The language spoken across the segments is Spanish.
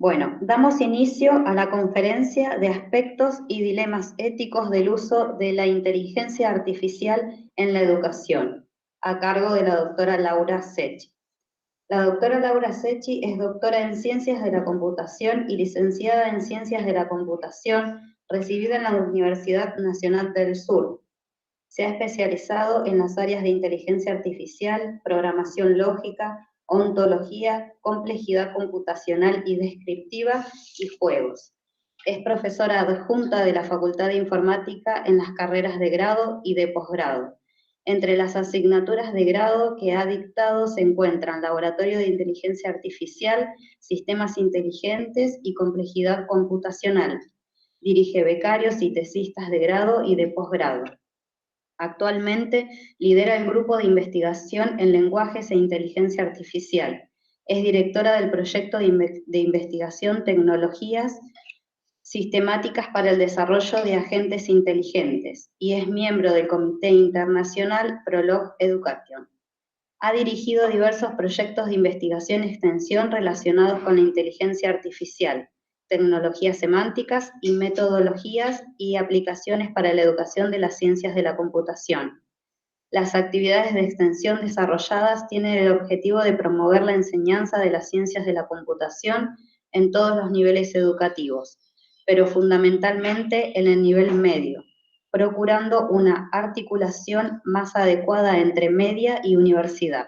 Bueno, damos inicio a la conferencia de aspectos y dilemas éticos del uso de la inteligencia artificial en la educación, a cargo de la doctora Laura Secchi. La doctora Laura Secchi es doctora en Ciencias de la Computación y licenciada en Ciencias de la Computación, recibida en la Universidad Nacional del Sur. Se ha especializado en las áreas de inteligencia artificial, programación lógica, ontología, complejidad computacional y descriptiva y juegos. Es profesora adjunta de la Facultad de Informática en las carreras de grado y de posgrado. Entre las asignaturas de grado que ha dictado se encuentran Laboratorio de Inteligencia Artificial, Sistemas Inteligentes y Complejidad Computacional. Dirige becarios y tesistas de grado y de posgrado. Actualmente lidera el grupo de investigación en lenguajes e inteligencia artificial. Es directora del proyecto de investigación Tecnologías Sistemáticas para el Desarrollo de Agentes Inteligentes y es miembro del Comité Internacional Prolog Education. Ha dirigido diversos proyectos de investigación y extensión relacionados con la inteligencia artificial, tecnologías semánticas y metodologías y aplicaciones para la educación de las ciencias de la computación. Las actividades de extensión desarrolladas tienen el objetivo de promover la enseñanza de las ciencias de la computación en todos los niveles educativos, pero fundamentalmente en el nivel medio, procurando una articulación más adecuada entre media y universidad.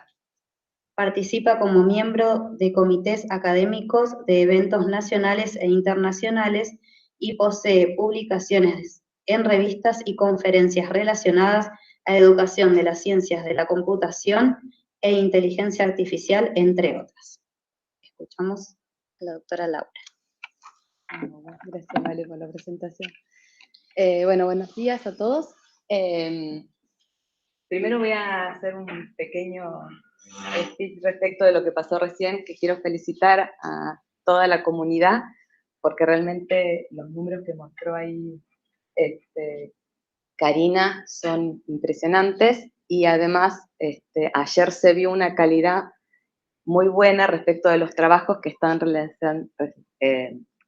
Participa como miembro de comités académicos de eventos nacionales e internacionales y posee publicaciones en revistas y conferencias relacionadas a educación de las ciencias de la computación e inteligencia artificial, entre otras. Escuchamos a la doctora Laura. Gracias, Vale, por la presentación. Bueno, buenos días a todos. Primero voy a hacer un pequeño speech respecto de lo que pasó recién, que quiero felicitar a toda la comunidad, porque realmente los números que mostró ahí Karina son impresionantes, y además ayer se vio una calidad muy buena respecto de los trabajos que están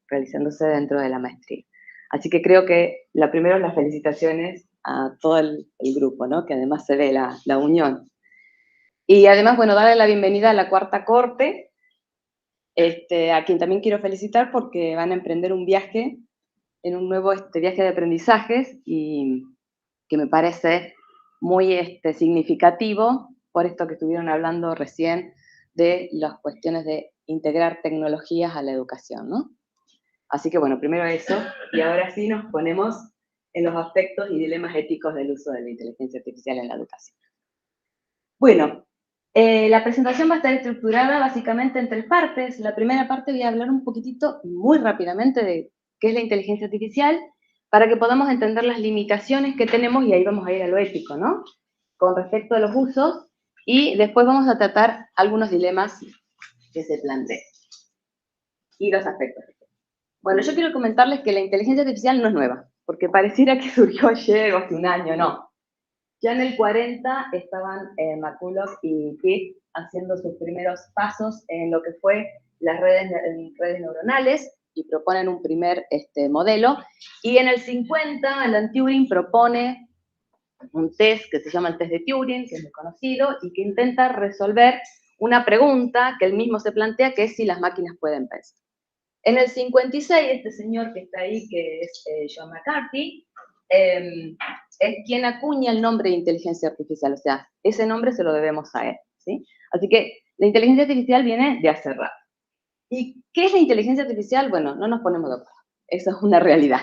realizándose dentro de la maestría. Así que creo que primero las felicitaciones a todo el grupo, ¿no? Que además se ve la unión. Y además, bueno, darle la bienvenida a la Cuarta Corte, a quien también quiero felicitar porque van a emprender un viaje, en un nuevo viaje de aprendizajes, y que me parece muy significativo por esto que estuvieron hablando recién de las cuestiones de integrar tecnologías a la educación, ¿no? Así que bueno, primero eso, y ahora sí nos ponemos en los aspectos y dilemas éticos del uso de la inteligencia artificial en la educación. Bueno, la presentación va a estar estructurada básicamente en 3 partes. La primera parte voy a hablar un poquitito, muy rápidamente, de qué es la inteligencia artificial, para que podamos entender las limitaciones que tenemos, y ahí vamos a ir a lo ético, ¿no? Con respecto a los usos, y después vamos a tratar algunos dilemas que se plantean. Y los aspectos. Bueno, yo quiero comentarles que la inteligencia artificial no es nueva, porque pareciera que surgió ayer o hace un año, no. Ya en el 40 estaban McCulloch y Pitt haciendo sus primeros pasos en lo que fue las redes neuronales, y proponen un primer modelo, y en el 50 Alan Turing propone un test que se llama el test de Turing, que es muy conocido, y que intenta resolver una pregunta que él mismo se plantea, que es si las máquinas pueden pensar. En el 56, este señor que está ahí, que es John McCarthy, es quien acuña el nombre de inteligencia artificial, o sea, ese nombre se lo debemos a él, ¿sí? Así que la inteligencia artificial viene de hace rato. ¿Y qué es la inteligencia artificial? Bueno, no nos ponemos de acuerdo, eso es una realidad.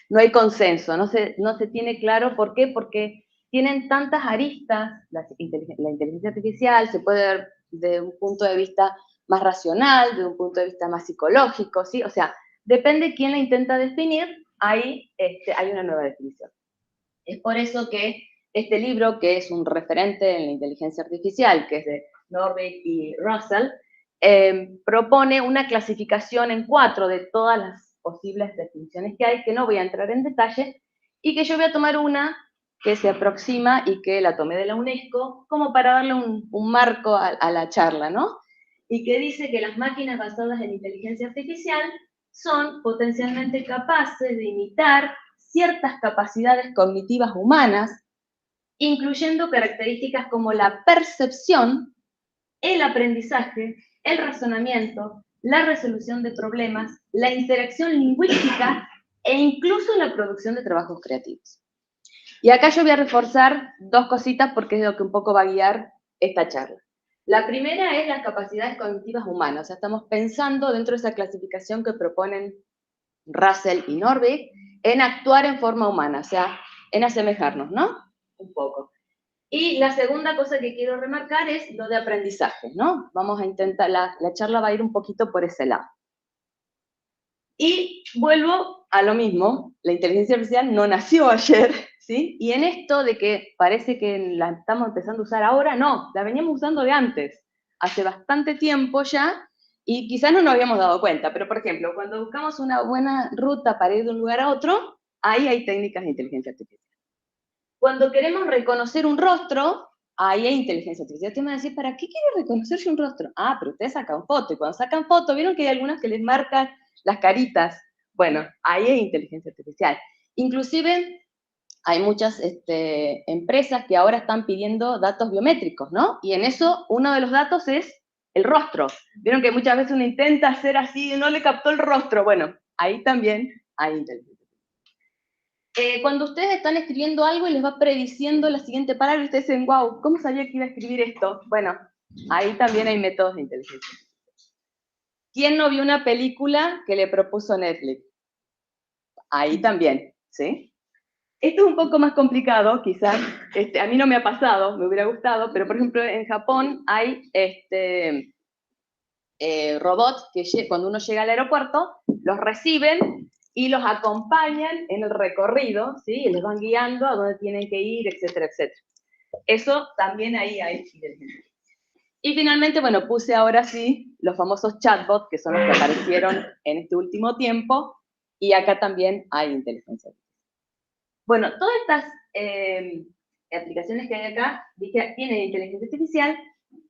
No hay consenso, no se tiene claro. ¿Por qué? Porque tienen tantas aristas. La inteligencia artificial se puede ver de un punto de vista más racional, de un punto de vista más psicológico, ¿sí? O sea, depende quién la intenta definir, ahí hay una nueva definición. Es por eso que este libro, que es un referente en la inteligencia artificial, que es de Norvig y Russell, propone una clasificación en 4 de todas las posibles definiciones que hay, que no voy a entrar en detalle, y que yo voy a tomar una que se aproxima y que la tomé de la UNESCO, como para darle un marco a la charla, ¿no? y que dice que las máquinas basadas en inteligencia artificial son potencialmente capaces de imitar ciertas capacidades cognitivas humanas, incluyendo características como la percepción, el aprendizaje, el razonamiento, la resolución de problemas, la interacción lingüística e incluso la producción de trabajos creativos. Y acá yo voy a reforzar dos cositas porque es lo que un poco va a guiar esta charla. La primera es las capacidades cognitivas humanas, o sea, estamos pensando dentro de esa clasificación que proponen Russell y Norvig en actuar en forma humana, o sea, en asemejarnos, ¿no? Un poco. Y la segunda cosa que quiero remarcar es lo de aprendizaje, ¿no? Vamos a intentar, la charla va a ir un poquito por ese lado. Y vuelvo a lo mismo, la inteligencia artificial no nació ayer, ¿sí? Y en esto de que parece que la estamos empezando a usar ahora, no, la veníamos usando de antes, hace bastante tiempo ya, y quizás no nos habíamos dado cuenta, pero por ejemplo, cuando buscamos una buena ruta para ir de un lugar a otro, ahí hay técnicas de inteligencia artificial. Cuando queremos reconocer un rostro, ahí hay inteligencia artificial. Usted me va a decir, ¿para qué quiere reconocerse un rostro? Ah, pero ustedes sacan foto, y cuando sacan foto, ¿vieron que hay algunas que les marcan las caritas? Bueno, ahí hay inteligencia artificial. Inclusive, hay muchas empresas que ahora están pidiendo datos biométricos, ¿no? Y en eso, uno de los datos es el rostro. Vieron que muchas veces uno intenta hacer así y no le captó el rostro. Bueno, ahí también hay inteligencia. Cuando ustedes están escribiendo algo y les va prediciendo la siguiente palabra, y ustedes dicen, wow, ¿cómo sabía que iba a escribir esto? Bueno, ahí también hay métodos de inteligencia. ¿Quién no vio una película que le propuso Netflix? Ahí también, ¿sí? Esto es un poco más complicado, quizás, a mí no me ha pasado, me hubiera gustado, pero por ejemplo en Japón hay robots que cuando uno llega al aeropuerto, los reciben y los acompañan en el recorrido, ¿sí? Y les van guiando a dónde tienen que ir, etcétera, etcétera. Eso también ahí hay inteligencia. Y finalmente, bueno, puse ahora sí los famosos chatbots, que son los que aparecieron en este último tiempo, y acá también hay inteligencia. Bueno, todas estas aplicaciones que hay acá tienen inteligencia artificial,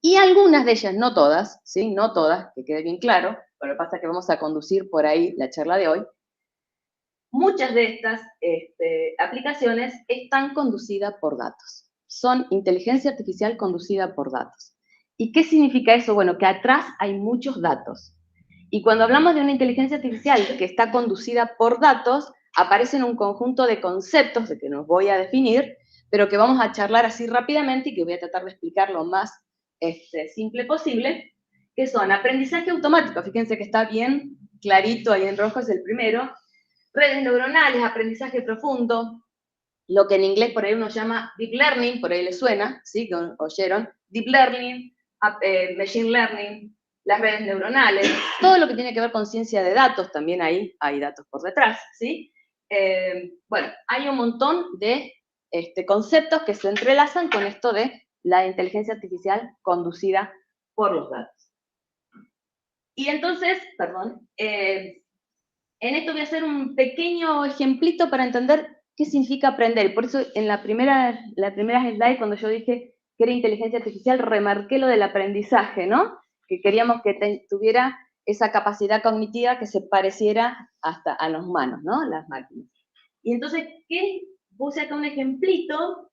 y algunas de ellas, no todas, ¿sí? No todas, que quede bien claro, pero lo que pasa es que vamos a conducir por ahí la charla de hoy. Muchas de estas aplicaciones están conducidas por datos. Son inteligencia artificial conducida por datos. ¿Y qué significa eso? Bueno, que atrás hay muchos datos. Y cuando hablamos de una inteligencia artificial que está conducida por datos, aparecen un conjunto de conceptos de que nos voy a definir, pero que vamos a charlar así rápidamente y que voy a tratar de explicar lo más simple posible, que son aprendizaje automático. Fíjense que está bien clarito ahí en rojo, es el primero. Redes neuronales, aprendizaje profundo, lo que en inglés por ahí uno llama deep learning, por ahí le suena, ¿sí? Que oyeron, deep learning, machine learning, las redes neuronales, todo lo que tiene que ver con ciencia de datos, también ahí hay datos por detrás, ¿sí? Bueno, hay un montón de conceptos que se entrelazan con esto de la inteligencia artificial conducida por los datos. Y entonces, perdón, en esto voy a hacer un pequeño ejemplito para entender qué significa aprender. Por eso en la primera slide, cuando yo dije que era inteligencia artificial, remarqué lo del aprendizaje, ¿no? Que queríamos que tuviera esa capacidad cognitiva que se pareciera hasta a los humanos, ¿no? Las máquinas. Y entonces, puse acá un ejemplito,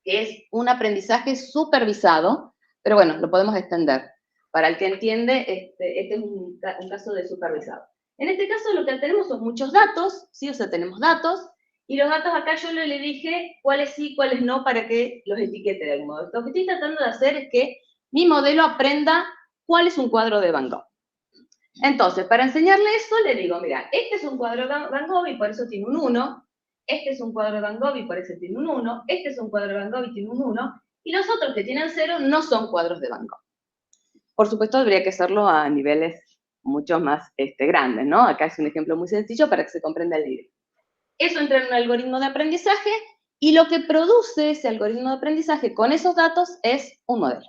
que es un aprendizaje supervisado, pero bueno, lo podemos extender. Para el que entiende, este es un caso de supervisado. En este caso lo que tenemos son muchos datos, ¿sí? O sea, tenemos datos, y los datos acá yo le dije cuáles sí, cuáles no, para que los etiquete de algún modo. Lo que estoy tratando de hacer es que mi modelo aprenda cuál es un cuadro de Van Gogh. Entonces, para enseñarle eso, le digo, mira, este es un cuadro de Van Gogh y por eso tiene un 1, este es un cuadro de Van Gogh y por eso tiene un 1, este es un cuadro de Van Gogh y tiene un 1, y los otros que tienen 0 no son cuadros de Van Gogh. Por supuesto, habría que hacerlo a niveles mucho más grandes, ¿no? Acá es un ejemplo muy sencillo para que se comprenda el nivel. Eso entra en un algoritmo de aprendizaje, y lo que produce ese algoritmo de aprendizaje con esos datos es un modelo.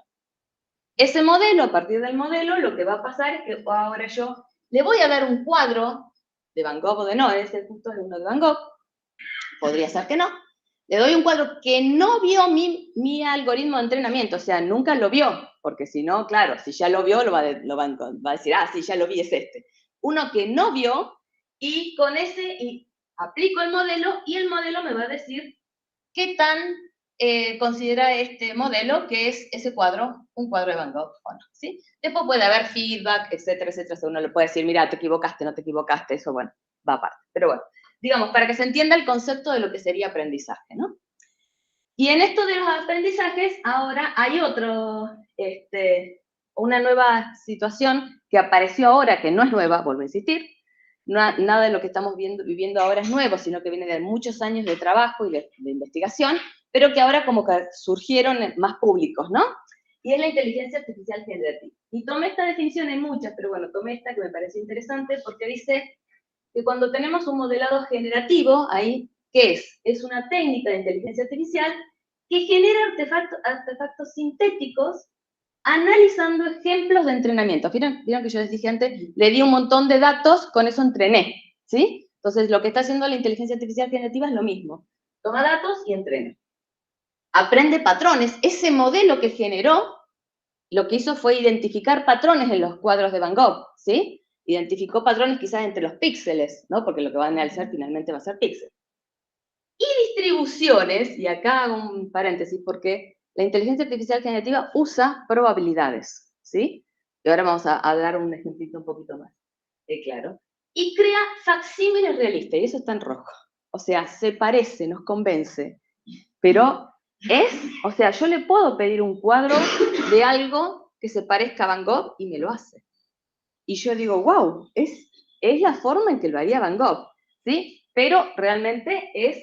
Ese modelo, a partir del modelo, lo que va a pasar es que ahora yo le voy a dar un cuadro de Van Gogh o de no, ese justo es uno de Van Gogh, podría ser que no. Le doy un cuadro que no vio mi algoritmo de entrenamiento, o sea, nunca lo vio. porque si no, claro, si ya lo vio, va a decir, ah, sí, ya lo vi, es este. Uno que no vio, y con ese aplico el modelo, y el modelo me va a decir qué tan considera este modelo que es ese cuadro, un cuadro de Van Gogh o no, ¿sí? Después puede haber feedback, etcétera, etcétera. Uno le puede decir, mira, te equivocaste, no te equivocaste, eso, bueno, va aparte. Pero bueno, digamos, para que se entienda el concepto de lo que sería aprendizaje, ¿no? Y en esto de los aprendizajes, ahora hay una nueva situación que apareció ahora, que no es nueva, vuelvo a insistir, nada de lo que estamos viviendo ahora es nuevo, sino que viene de muchos años de trabajo y de investigación, pero que ahora como que surgieron más públicos, ¿no? Y es la inteligencia artificial generativa. Y tomé esta definición, en muchas, pero bueno, tomé esta que me parece interesante porque dice que cuando tenemos un modelado generativo, ahí, ¿qué es? Es una técnica de inteligencia artificial que genera artefactos sintéticos analizando ejemplos de entrenamiento. ¿Vieron que yo les dije antes? Le di un montón de datos, con eso entrené, ¿sí? Entonces, lo que está haciendo la inteligencia artificial generativa es lo mismo. Toma datos y entrena. Aprende patrones. Ese modelo que generó, lo que hizo fue identificar patrones en los cuadros de Van Gogh, ¿sí? Identificó patrones quizás entre los píxeles, ¿no? Porque lo que va a analizar finalmente va a ser píxeles. Y distribuciones, y acá hago un paréntesis, porque la inteligencia artificial generativa usa probabilidades, ¿sí? Y ahora vamos a dar un ejemplito un poquito más claro. Y crea facsímiles realistas, y eso está en rojo. O sea, se parece, nos convence, pero o sea, yo le puedo pedir un cuadro de algo que se parezca a Van Gogh y me lo hace. Y yo digo, wow, es la forma en que lo haría Van Gogh, ¿sí? Pero realmente es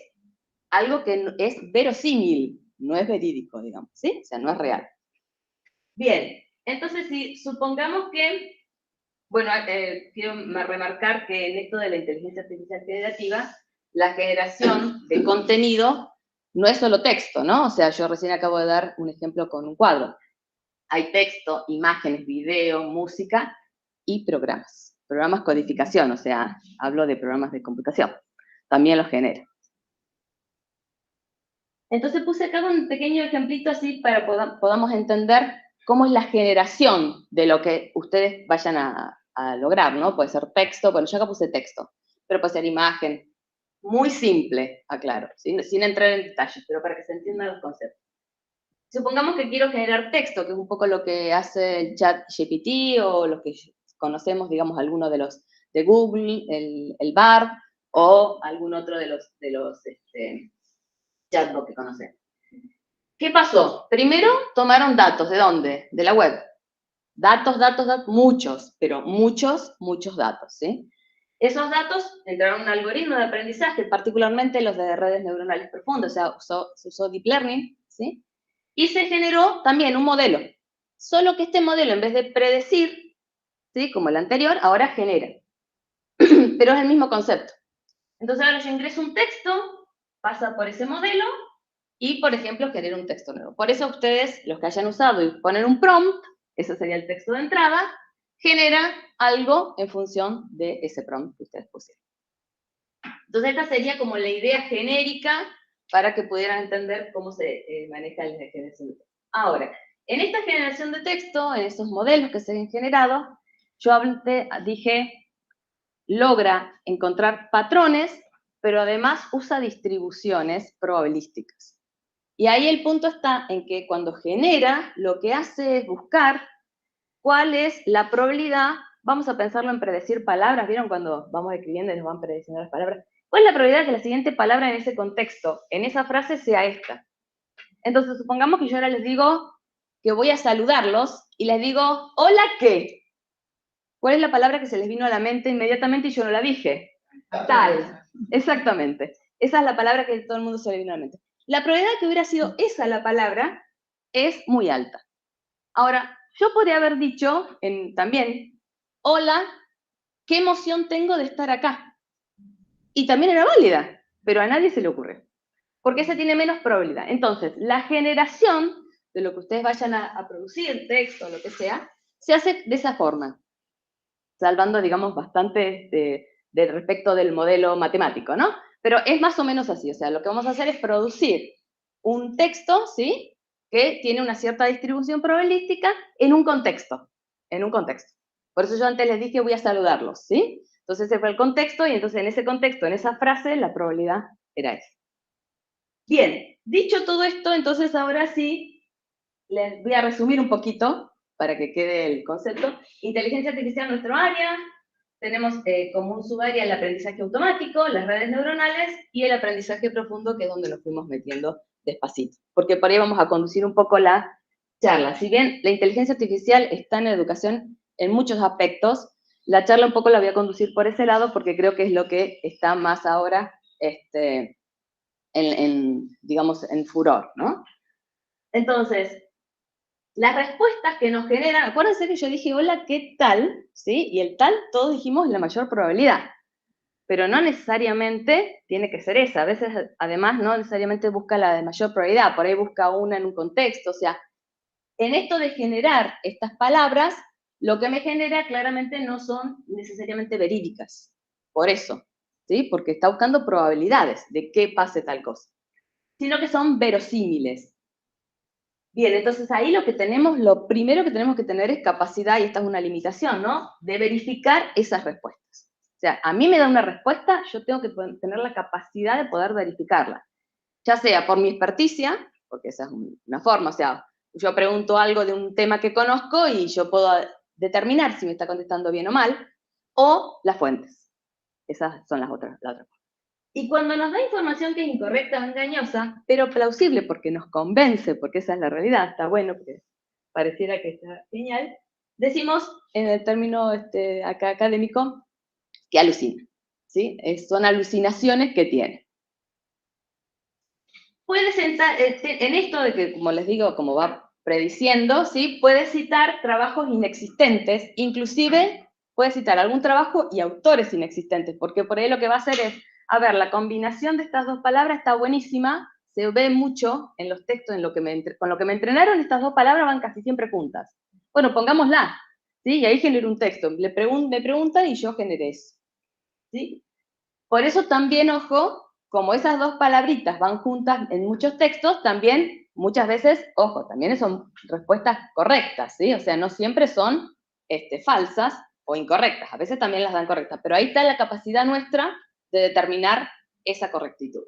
algo que es verosímil, no es verídico, digamos, ¿sí? O sea, no es real. Bien, entonces si supongamos que, bueno, quiero remarcar que en esto de la inteligencia artificial generativa, la generación de contenido no es solo texto, ¿no? O sea, yo recién acabo de dar un ejemplo con un cuadro. Hay texto, imágenes, video, música y programas. Programas codificación, o sea, hablo de programas de computación. También los genera. Entonces puse acá un pequeño ejemplito así para podamos entender cómo es la generación de lo que ustedes vayan a lograr, ¿no? Puede ser texto, bueno, yo acá puse texto, pero puede ser imagen, muy simple, aclaro, sin entrar en detalles, pero para que se entiendan los conceptos. Supongamos que quiero generar texto, que es un poco lo que hace el ChatGPT o lo que conocemos, digamos, algunos de los de Google, el Bard, o algún otro de los chatbot que conocemos. ¿Qué pasó? Primero tomaron datos, ¿de dónde? De la web. Datos, muchos, pero muchos datos, ¿sí? Esos datos entraron a un algoritmo de aprendizaje, particularmente los de redes neuronales profundas, o sea, se usó Deep Learning, ¿sí? Y se generó también un modelo. Solo que este modelo, en vez de predecir, ¿sí? Como el anterior, ahora genera. Pero es el mismo concepto. Entonces ahora yo ingreso un texto, pasa por ese modelo, y, por ejemplo, genera un texto nuevo. Por eso ustedes, los que hayan usado y ponen un prompt, ese sería el texto de entrada, genera algo en función de ese prompt que ustedes pusieron. Entonces esta sería como la idea genérica para que pudieran entender cómo se maneja la generación de texto. Ahora, en esta generación de texto, en esos modelos que se han generado, yo dije, logra encontrar patrones, pero además usa distribuciones probabilísticas. Y ahí el punto está en que cuando genera, lo que hace es buscar cuál es la probabilidad, vamos a pensarlo en predecir palabras, ¿vieron cuando vamos escribiendo y nos van prediciendo las palabras? ¿Cuál es la probabilidad de que la siguiente palabra en ese contexto, en esa frase, sea esta? Entonces, supongamos que yo ahora les digo que voy a saludarlos y les digo, hola, ¿qué? ¿Cuál es la palabra que se les vino a la mente inmediatamente y yo no la dije? Tal. Exactamente. Esa es la palabra que todo el mundo se le vino a la mente. La probabilidad de que hubiera sido esa la palabra es muy alta. Ahora, yo podría haber dicho también, hola, ¿qué emoción tengo de estar acá? Y también era válida, pero a nadie se le ocurre, porque esa tiene menos probabilidad. Entonces, la generación de lo que ustedes vayan a producir, texto, lo que sea, se hace de esa forma, salvando, digamos, bastante de respecto del modelo matemático, ¿no? Pero es más o menos así, o sea, lo que vamos a hacer es producir un texto, ¿sí? que tiene una cierta distribución probabilística en un contexto, en un contexto. Por eso yo antes les dije voy a saludarlos, ¿sí? Entonces ese fue el contexto, y entonces en ese contexto, en esa frase, la probabilidad era esa. Bien, dicho todo esto, entonces ahora sí, les voy a resumir un poquito para que quede el concepto. Inteligencia artificial en nuestro área, tenemos como un subárea el aprendizaje automático, las redes neuronales y el aprendizaje profundo, que es donde nos fuimos metiendo despacito. Porque por ahí vamos a conducir un poco la charla. Si bien la inteligencia artificial está en la educación en muchos aspectos, la charla un poco la voy a conducir por ese lado porque creo que es lo que está más ahora digamos, en furor, ¿no? Entonces, las respuestas que nos generan, acuérdense que yo dije, hola, ¿qué tal? ¿Sí? Y el tal, todos dijimos la mayor probabilidad, pero no necesariamente tiene que ser esa. A veces, además, no necesariamente busca la de mayor probabilidad, por ahí busca una en un contexto. O sea, en esto de generar estas palabras, lo que me genera claramente no son necesariamente verídicas. Por eso, ¿sí? Porque está buscando probabilidades de que pase tal cosa, sino que son verosímiles. Bien, entonces ahí lo primero que tenemos que tener es capacidad, y esta es una limitación, ¿no? De verificar esas respuestas. O sea, a mí me da una respuesta, yo tengo que tener la capacidad de poder verificarla. Ya sea por mi experticia, porque esa es una forma, o sea, yo pregunto algo de un tema que conozco y yo puedo determinar si me está contestando bien o mal, o las fuentes. Esas son la otra forma. Y cuando nos da información que es incorrecta o engañosa, pero plausible porque nos convence, porque esa es la realidad, está bueno, porque pareciera que está genial, decimos en el término acá académico que alucina, ¿sí? Son alucinaciones que tiene. Puede sentar, en esto de que, como les digo, como va prediciendo, ¿sí? Puede citar trabajos inexistentes, inclusive puede citar algún trabajo y autores inexistentes, porque por ahí lo que va a hacer es, a ver, la combinación de estas dos palabras está buenísima, se ve mucho en los textos, con lo que me entrenaron, estas dos palabras van casi siempre juntas. Bueno, pongámosla, ¿sí? Y ahí genero un texto, me preguntan y yo generé eso, ¿sí? Por eso también, ojo, como esas dos palabritas van juntas en muchos textos, también muchas veces, ojo, también son respuestas correctas, ¿sí? O sea, no siempre son falsas o incorrectas, a veces también las dan correctas, pero ahí está la capacidad nuestra de determinar esa correctitud.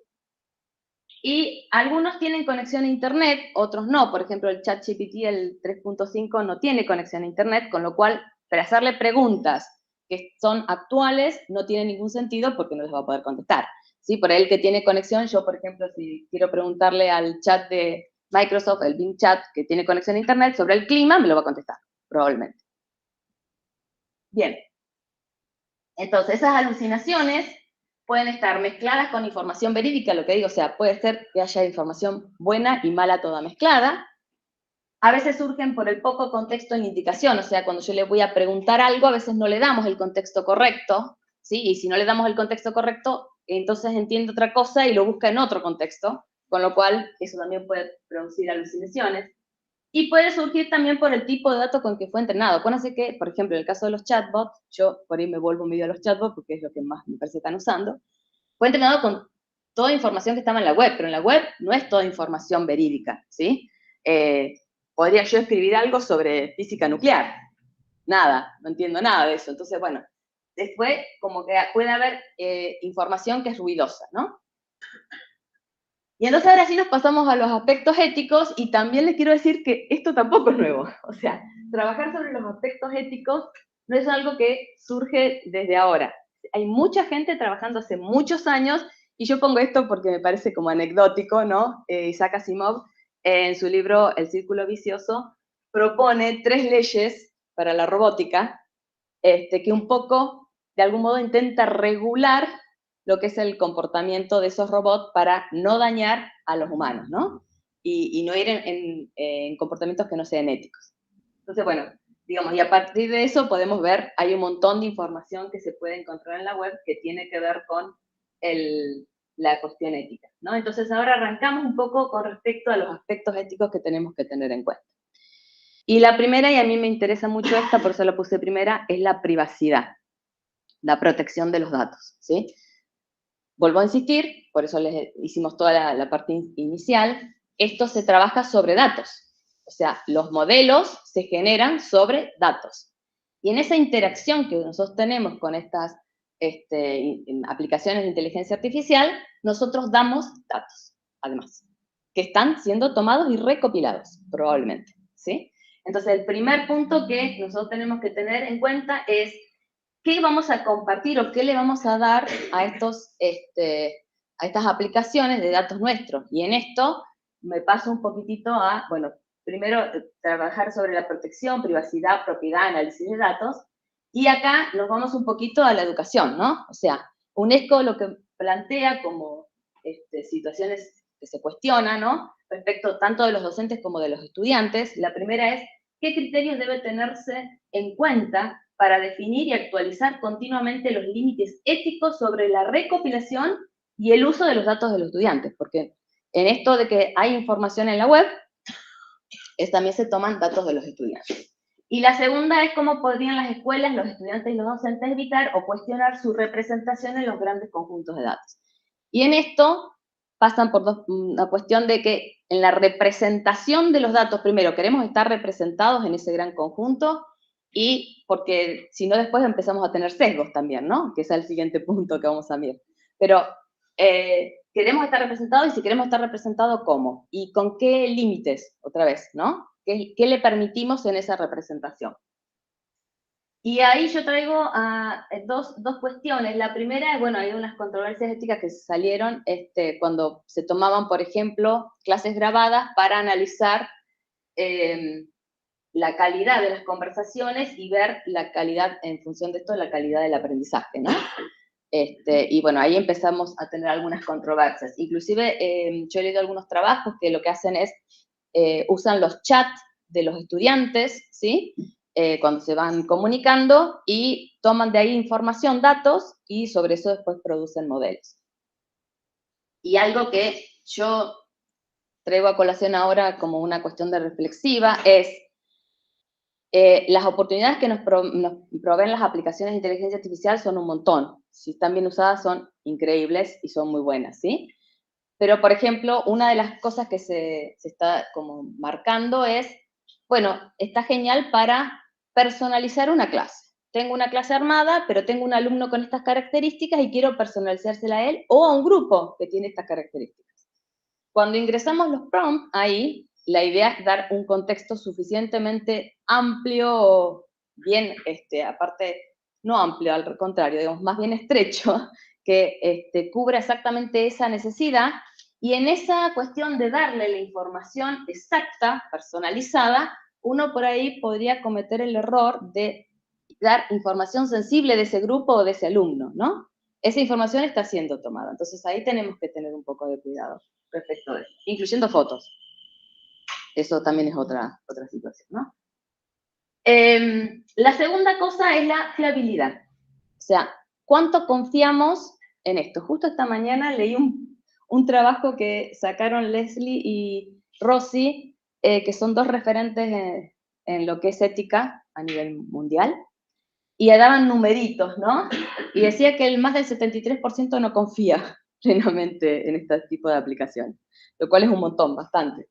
Y algunos tienen conexión a Internet, otros no. Por ejemplo, el ChatGPT, el 3.5, no tiene conexión a Internet, con lo cual, para hacerle preguntas que son actuales, no tiene ningún sentido porque no les va a poder contestar. ¿Sí? Por el que tiene conexión, yo, por ejemplo, si quiero preguntarle al chat de Microsoft, el Bing Chat, que tiene conexión a Internet, sobre el clima, me lo va a contestar, probablemente. Bien. Entonces, esas alucinaciones pueden estar mezcladas con información verídica, lo que digo, o sea, puede ser que haya información buena y mala toda mezclada. A veces surgen por el poco contexto en la indicación, o sea, cuando yo le voy a preguntar algo, a veces no le damos el contexto correcto, ¿sí? Y si no le damos el contexto correcto, entonces entiende otra cosa y lo busca en otro contexto, con lo cual eso también puede producir alucinaciones. Y puede surgir también por el tipo de datos con que fue entrenado. Acuérdense que, por ejemplo, en el caso de los chatbots, yo por ahí me vuelvo medio a los chatbots porque es lo que más me parece que están usando, fue entrenado con toda información que estaba en la web, pero en la web no es toda información verídica, ¿sí? Podría yo escribir algo sobre física nuclear. Nada, no entiendo nada de eso. Entonces, bueno, después como que puede haber información que es ruidosa, ¿no? Y entonces ahora sí nos pasamos a los aspectos éticos, y también les quiero decir que esto tampoco es nuevo. O sea, trabajar sobre los aspectos éticos no es algo que surge desde ahora. Hay mucha gente trabajando hace muchos años, y yo pongo esto porque me parece como anecdótico, ¿no? Isaac Asimov, en su libro El Círculo Vicioso, propone 3 leyes para la robótica, que un poco, de algún modo, intenta regular lo que es el comportamiento de esos robots para no dañar a los humanos, ¿no? Y no ir en comportamientos que no sean éticos. Entonces, bueno, digamos, y a partir de eso podemos ver, hay un montón de información que se puede encontrar en la web que tiene que ver con la cuestión ética, ¿no? Entonces ahora arrancamos un poco con respecto a los aspectos éticos que tenemos que tener en cuenta. Y la primera, y a mí me interesa mucho esta, por eso la puse primera, es la privacidad, la protección de los datos, ¿sí? Vuelvo a insistir, por eso les hicimos toda la parte inicial, esto se trabaja sobre datos. O sea, los modelos se generan sobre datos. Y en esa interacción que nosotros tenemos con estas aplicaciones de inteligencia artificial, nosotros damos datos, además, que están siendo tomados y recopilados, probablemente, ¿sí? Entonces, el primer punto que nosotros tenemos que tener en cuenta es qué vamos a compartir o qué le vamos a dar a estas aplicaciones de datos nuestros. Y en esto me paso un poquitito a, bueno, primero trabajar sobre la protección, privacidad, propiedad, análisis de datos, y acá nos vamos un poquito a la educación, ¿no? O sea, UNESCO lo que plantea como situaciones que se cuestionan, ¿no? Respecto tanto de los docentes como de los estudiantes. La primera es, ¿qué criterios debe tenerse en cuenta para definir y actualizar continuamente los límites éticos sobre la recopilación y el uso de los datos de los estudiantes? Porque en esto de que hay información en la web, también se toman datos de los estudiantes. Y la segunda es cómo podrían las escuelas, los estudiantes y los docentes evitar o cuestionar su representación en los grandes conjuntos de datos. Y en esto pasan por una cuestión de que en la representación de los datos, primero, queremos estar representados en ese gran conjunto, y porque si no después empezamos a tener sesgos también, ¿no? Que es el siguiente punto que vamos a ver. Pero queremos estar representados, y si queremos estar representados, ¿cómo? ¿Y con qué límites? Otra vez, ¿no? ¿Qué le permitimos en esa representación? Y ahí yo traigo dos cuestiones. La primera es, bueno, hay unas controversias éticas que salieron cuando se tomaban, por ejemplo, clases grabadas para analizar la calidad de las conversaciones y ver la calidad, en función de esto, la calidad del aprendizaje, ¿no? Y bueno, ahí empezamos a tener algunas controversias. Inclusive yo he leído algunos trabajos que lo que hacen es, usan los chats de los estudiantes, ¿sí? Cuando se van comunicando, y toman de ahí información, datos, y sobre eso después producen modelos. Y algo que yo traigo a colación ahora como una cuestión de reflexiva es las oportunidades que nos proveen las aplicaciones de inteligencia artificial son un montón. Si están bien usadas, son increíbles y son muy buenas, ¿sí? Pero, por ejemplo, una de las cosas que se está como marcando es, bueno, está genial para personalizar una clase. Tengo una clase armada, pero tengo un alumno con estas características y quiero personalizársela a él o a un grupo que tiene estas características. Cuando ingresamos los prompts ahí, la idea es dar un contexto suficientemente amplio, bien, aparte, no amplio, al contrario, digamos, más bien estrecho, que cubra exactamente esa necesidad, y en esa cuestión de darle la información exacta, personalizada, uno por ahí podría cometer el error de dar información sensible de ese grupo o de ese alumno, ¿no? Esa información está siendo tomada, entonces ahí tenemos que tener un poco de cuidado respecto a eso, incluyendo fotos. Eso también es otra situación, ¿no? La segunda cosa es la fiabilidad. O sea, ¿cuánto confiamos en esto? Justo esta mañana leí un trabajo que sacaron Leslie y Rossi, que son dos referentes en lo que es ética a nivel mundial, y daban numeritos, ¿no? Y decía que más del 73% no confía plenamente en este tipo de aplicaciones, lo cual es un montón, bastante.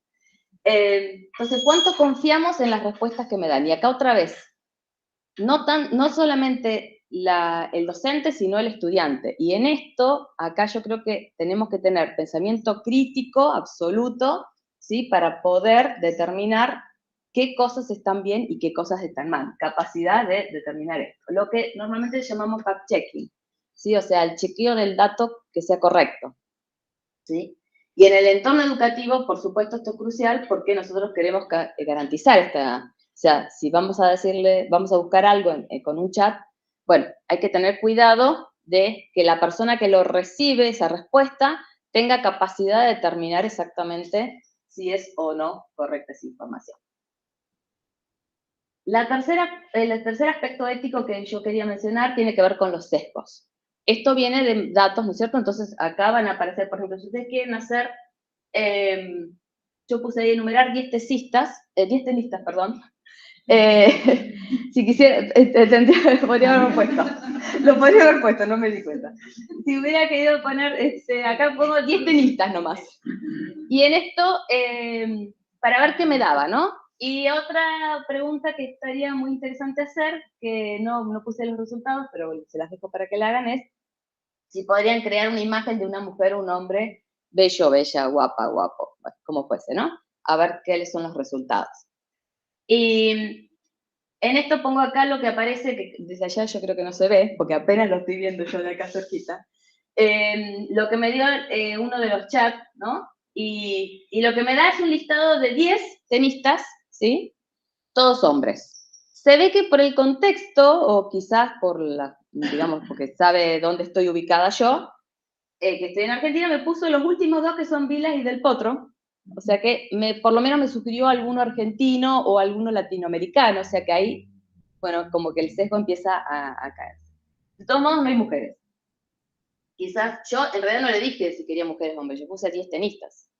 Entonces, ¿cuánto confiamos en las respuestas que me dan? Y acá otra vez, no solamente el docente, sino el estudiante. Y en esto, acá yo creo que tenemos que tener pensamiento crítico absoluto, ¿sí? Para poder determinar qué cosas están bien y qué cosas están mal. Capacidad de determinar esto. Lo que normalmente llamamos fact-checking, ¿sí? O sea, el chequeo del dato que sea correcto, ¿sí? Y en el entorno educativo, por supuesto, esto es crucial porque nosotros queremos garantizar esta... O sea, si vamos a decirle, vamos a buscar algo con un chat, bueno, hay que tener cuidado de que la persona que lo recibe, esa respuesta, tenga capacidad de determinar exactamente si es o no correcta esa información. El tercer aspecto ético que yo quería mencionar tiene que ver con los sesgos. Esto viene de datos, ¿no es cierto? Entonces, acá van a aparecer, por ejemplo, si ustedes quieren hacer, yo puse ahí enumerar 10 tenistas, Si quisiera, podría haberlo puesto. Lo podría haber puesto, no me di cuenta. Si hubiera querido poner, acá pongo 10 tenistas nomás. Y en esto, para ver qué me daba, ¿no? Y otra pregunta que estaría muy interesante hacer, que no puse los resultados, pero se las dejo para que la hagan, es si podrían crear una imagen de una mujer o un hombre bello, bella, guapa, guapo, como fuese, ¿no? A ver qué son los resultados. Y en esto pongo acá lo que aparece, que desde allá yo creo que no se ve, porque apenas lo estoy viendo yo de acá cerquita, lo que me dio uno de los chats, ¿no? Y lo que me da es un listado de 10 tenistas, ¿sí? Todos hombres. Se ve que por el contexto, o quizás por digamos, porque sabe dónde estoy ubicada yo, que estoy en Argentina, me puso los últimos dos que son Vilas y Del Potro, o sea que por lo menos me sugirió alguno argentino o alguno latinoamericano, o sea que ahí, bueno, como que el sesgo empieza a caer. De todos modos, no hay mujeres. Quizás yo en realidad no le dije si quería mujeres o hombres, yo puse 10 tenistas,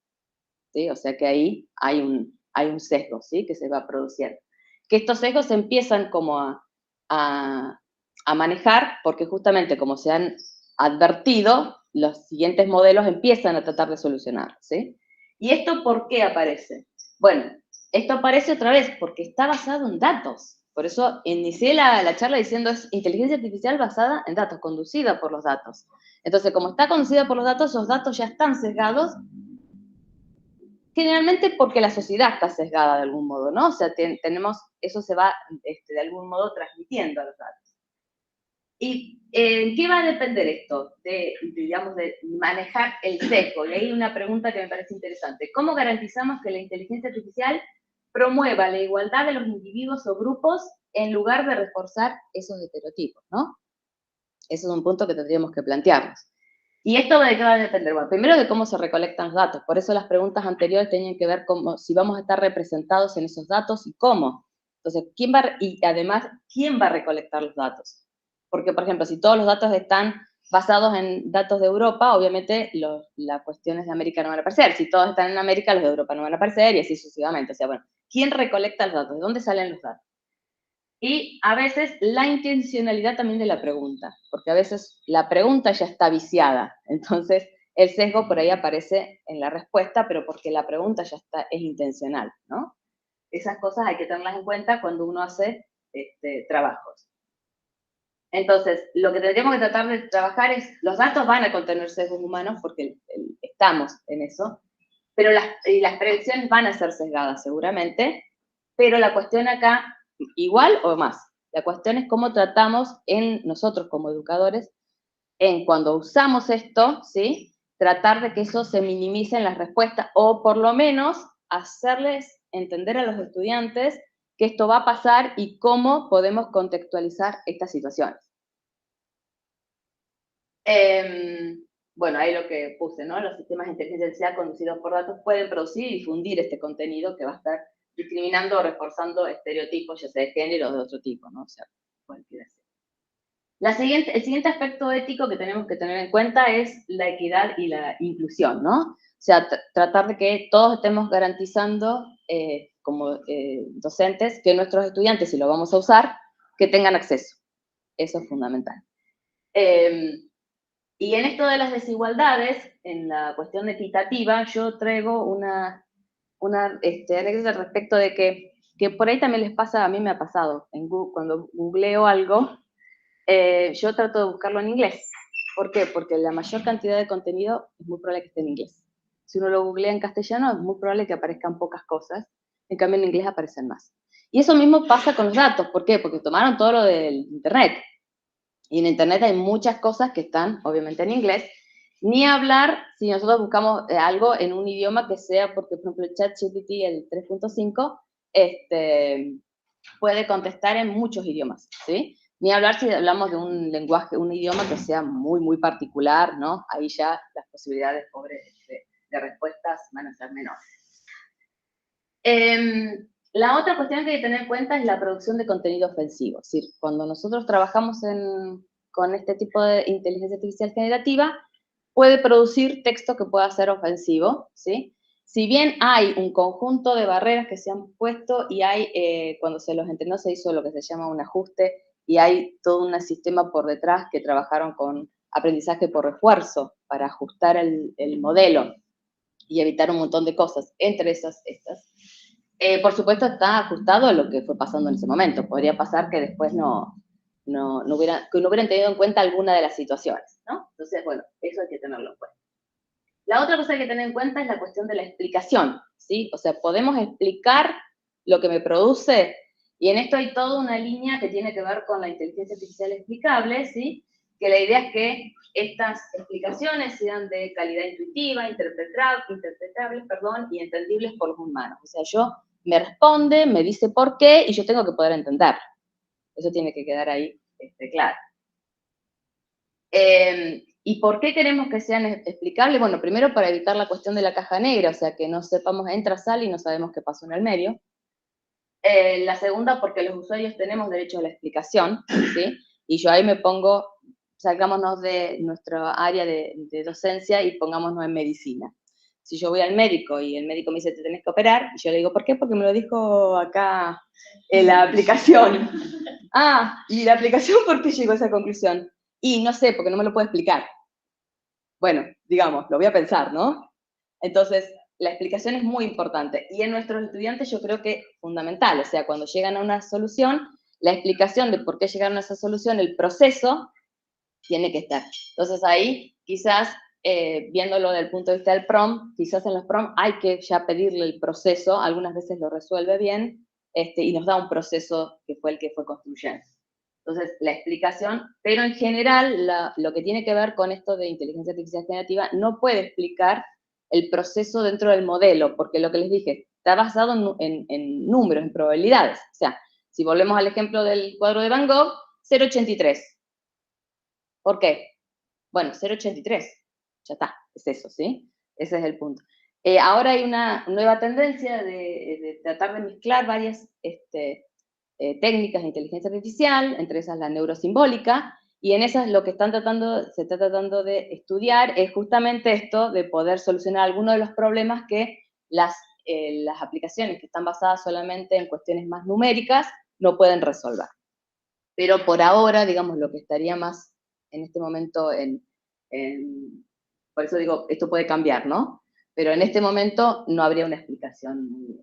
¿sí? O sea que ahí hay un sesgo, ¿sí? Que se va produciendo. Que estos sesgos se empiezan como a manejar porque justamente como se han advertido, los siguientes modelos empiezan a tratar de solucionar, ¿sí? ¿Y esto por qué aparece? Bueno, esto aparece otra vez porque está basado en datos. Por eso inicié la charla diciendo es inteligencia artificial basada en datos, conducida por los datos. Entonces, como está conducida por los datos, esos datos ya están sesgados, generalmente porque la sociedad está sesgada de algún modo, ¿no? O sea, eso se va de algún modo transmitiendo a los datos. ¿Y en qué va a depender esto? Digamos, de manejar el sesgo. Y hay una pregunta que me parece interesante. ¿Cómo garantizamos que la inteligencia artificial promueva la igualdad de los individuos o grupos en lugar de reforzar esos estereotipos, ¿no? Eso es un punto que tendríamos que plantearnos. ¿Y esto de qué va a depender? Bueno, primero de cómo se recolectan los datos. Por eso las preguntas anteriores tenían que ver con si vamos a estar representados en esos datos y cómo. Entonces, y además, ¿quién va a recolectar los datos? Porque, por ejemplo, si todos los datos están basados en datos de Europa, obviamente las cuestiones de América no van a aparecer. Si todos están en América, los de Europa no van a aparecer y así sucesivamente. O sea, bueno, ¿quién recolecta los datos? ¿De dónde salen los datos? Y a veces la intencionalidad también de la pregunta, porque a veces la pregunta ya está viciada, entonces el sesgo por ahí aparece en la respuesta, pero porque la pregunta ya es intencional, ¿no? Esas cosas hay que tenerlas en cuenta cuando uno hace trabajos. Entonces, lo que tendríamos que tratar de trabajar es, los datos van a contener sesgos humanos porque estamos en eso, pero las predicciones van a ser sesgadas seguramente, pero la cuestión acá, igual o más, la cuestión es cómo tratamos nosotros como educadores, cuando usamos esto, ¿sí? Tratar de que eso se minimice en las respuestas, o por lo menos hacerles entender a los estudiantes que esto va a pasar y cómo podemos contextualizar estas situaciones. Bueno, ahí lo que puse, ¿no? Los sistemas de inteligencia artificial conducidos por datos pueden producir y difundir este contenido que va a estar discriminando o reforzando estereotipos, ya sea de género o de otro tipo, ¿no? O sea, cualquiera sea. El siguiente aspecto ético que tenemos que tener en cuenta es la equidad y la inclusión, ¿no? O sea, tratar de que todos estemos garantizando, como docentes, que nuestros estudiantes, si lo vamos a usar, que tengan acceso. Eso es fundamental. Y en esto de las desigualdades, en la cuestión equitativa, yo traigo una anécdota respecto de que por ahí también les pasa, a mí me ha pasado, cuando googleo algo, yo trato de buscarlo en inglés. ¿Por qué? Porque la mayor cantidad de contenido es muy probable que esté en inglés. Si uno lo googlea en castellano, es muy probable que aparezcan pocas cosas, en cambio en inglés aparecen más. Y eso mismo pasa con los datos. ¿Por qué? Porque tomaron todo lo del internet. Y en internet hay muchas cosas que están, obviamente, en inglés. Ni hablar si nosotros buscamos algo en un idioma que sea, porque, por ejemplo, el ChatGPT, el 3.5, puede contestar en muchos idiomas, ¿sí? Ni hablar si hablamos de un lenguaje, un idioma que sea muy, muy particular, ¿no? Ahí ya las posibilidades de respuestas van a ser menores. La otra cuestión que hay que tener en cuenta es la producción de contenido ofensivo. Es decir, cuando nosotros trabajamos con este tipo de inteligencia artificial generativa, puede producir texto que pueda ser ofensivo, ¿sí? si bien hay un conjunto de barreras que se han puesto y hay, cuando se los entrenó se hizo lo que se llama un ajuste y hay todo un sistema por detrás que trabajaron con aprendizaje por refuerzo para ajustar el modelo y evitar un montón de cosas, entre esas estas. Por supuesto está ajustado a lo que fue pasando en ese momento. Podría pasar que después que no hubieran tenido en cuenta alguna de las situaciones, ¿no? Entonces, bueno, eso hay que tenerlo en cuenta. La otra cosa que hay que tener en cuenta es la cuestión de la explicación, ¿sí? O sea, podemos explicar lo que me produce, y en esto hay toda una línea que tiene que ver con la inteligencia artificial explicable, ¿sí? Que la idea es que estas explicaciones sean de calidad intuitiva, interpretables, y entendibles por los humanos. O sea, me responde, me dice por qué, y yo tengo que poder entender. Eso tiene que quedar ahí claro. ¿Y por qué queremos que sean explicables? Bueno, primero para evitar la cuestión de la caja negra, o sea, que no sepamos, entra, sale y no sabemos qué pasó en el medio. La segunda, porque los usuarios tenemos derecho a la explicación, ¿sí? Y yo ahí me pongo, salgámonos de nuestra área de docencia y pongámonos en medicina. Si yo voy al médico y el médico me dice, te tenés que operar, y yo le digo, ¿por qué? Porque me lo dijo acá en la aplicación. Ah, ¿y la aplicación por qué llegó a esa conclusión? Y no sé, porque no me lo puede explicar. Bueno, digamos, lo voy a pensar, ¿no? Entonces, la explicación es muy importante. Y en nuestros estudiantes yo creo que es fundamental. O sea, cuando llegan a una solución, la explicación de por qué llegaron a esa solución, el proceso, tiene que estar. Entonces ahí, quizás, viéndolo desde el punto de vista del prompt, quizás en los prompts hay que ya pedirle el proceso, algunas veces lo resuelve bien, y nos da un proceso que fue el que fue construyendo. Entonces, la explicación, pero en general, lo que tiene que ver con esto de inteligencia artificial generativa no puede explicar el proceso dentro del modelo, porque lo que les dije, está basado en números, en probabilidades. O sea, si volvemos al ejemplo del cuadro de Van Gogh, 0,83. ¿Por qué? Bueno, 0,83, ya está, es eso, ¿sí? Ese es el punto. Ahora hay una nueva tendencia de tratar de mezclar varias técnicas de inteligencia artificial, entre esas la neurosimbólica, y en esas lo que se está tratando de estudiar es justamente esto de poder solucionar algunos de los problemas que las aplicaciones que están basadas solamente en cuestiones más numéricas no pueden resolver. Pero por ahora, digamos, lo que estaría más en este momento por eso digo, esto puede cambiar, ¿no? Pero en este momento no habría una explicación muy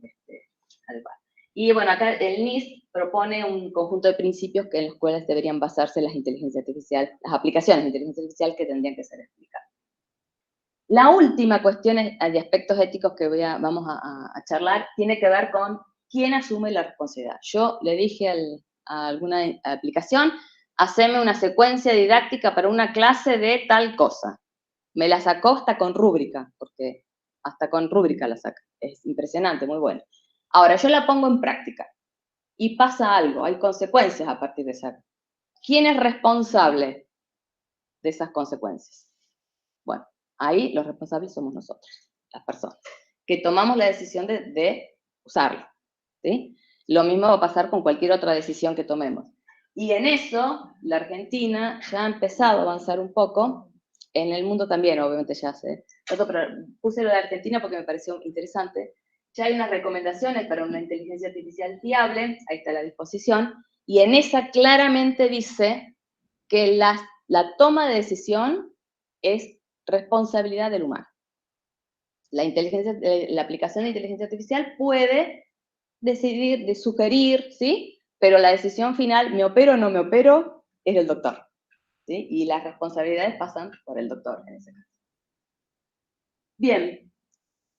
adecuada. Y bueno, acá el NIST propone un conjunto de principios en los cuales deberían basarse las inteligencias artificiales, las aplicaciones de inteligencia artificial que tendrían que ser explicadas. La última cuestión de aspectos éticos que vamos a charlar tiene que ver con quién asume la responsabilidad. Yo le dije a alguna aplicación, haceme una secuencia didáctica para una clase de tal cosa. Me la sacó hasta con rúbrica, porque hasta con rúbrica la saca. Es impresionante, muy bueno. Ahora, yo la pongo en práctica y pasa algo, hay consecuencias a partir de esa. ¿Quién es responsable de esas consecuencias? Bueno, ahí los responsables somos nosotros, las personas, que tomamos la decisión de usarlo, ¿sí? Lo mismo va a pasar con cualquier otra decisión que tomemos. Y en eso, la Argentina ya ha empezado a avanzar un poco, en el mundo también, obviamente ya sé, pero puse lo de Argentina porque me pareció interesante. Ya hay unas recomendaciones para una inteligencia artificial fiable, ahí está la disposición, y en esa claramente dice que la toma de decisión es responsabilidad del humano. La aplicación de inteligencia artificial puede decidir, de sugerir, ¿sí? Pero la decisión final, me opero o no me opero, es del doctor, ¿sí? Y las responsabilidades pasan por el doctor en ese caso. Bien,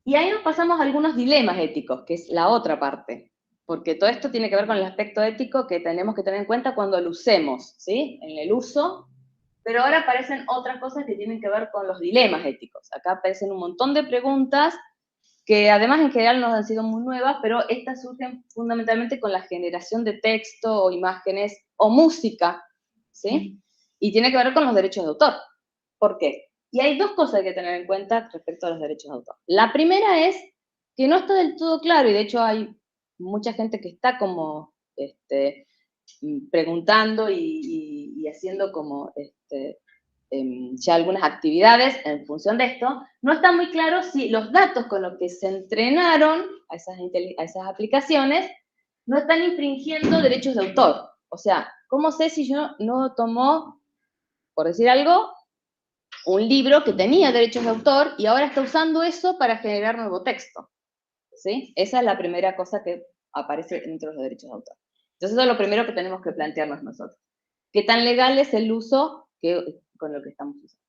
y ahí nos pasamos a algunos dilemas éticos, que es la otra parte, porque todo esto tiene que ver con el aspecto ético que tenemos que tener en cuenta cuando lo usemos, ¿sí? En el uso. Pero ahora aparecen otras cosas que tienen que ver con los dilemas éticos. Acá aparecen un montón de preguntas que además en general nos han sido muy nuevas, pero estas surgen fundamentalmente con la generación de texto o imágenes o música, ¿sí? Y tiene que ver con los derechos de autor. ¿Por qué? Y hay dos cosas que tener en cuenta respecto a los derechos de autor. La primera es que no está del todo claro, y de hecho hay mucha gente que está como preguntando y haciendo como ya algunas actividades en función de esto, no está muy claro si los datos con los que se entrenaron a esas aplicaciones no están infringiendo derechos de autor. O sea, ¿cómo sé si yo no tomó, por decir algo, un libro que tenía derechos de autor y ahora está usando eso para generar nuevo texto? ¿Sí? Esa es la primera cosa que aparece dentro de los derechos de autor. Entonces, eso es lo primero que tenemos que plantearnos nosotros. ¿Qué tan legal es el uso con lo que estamos usando?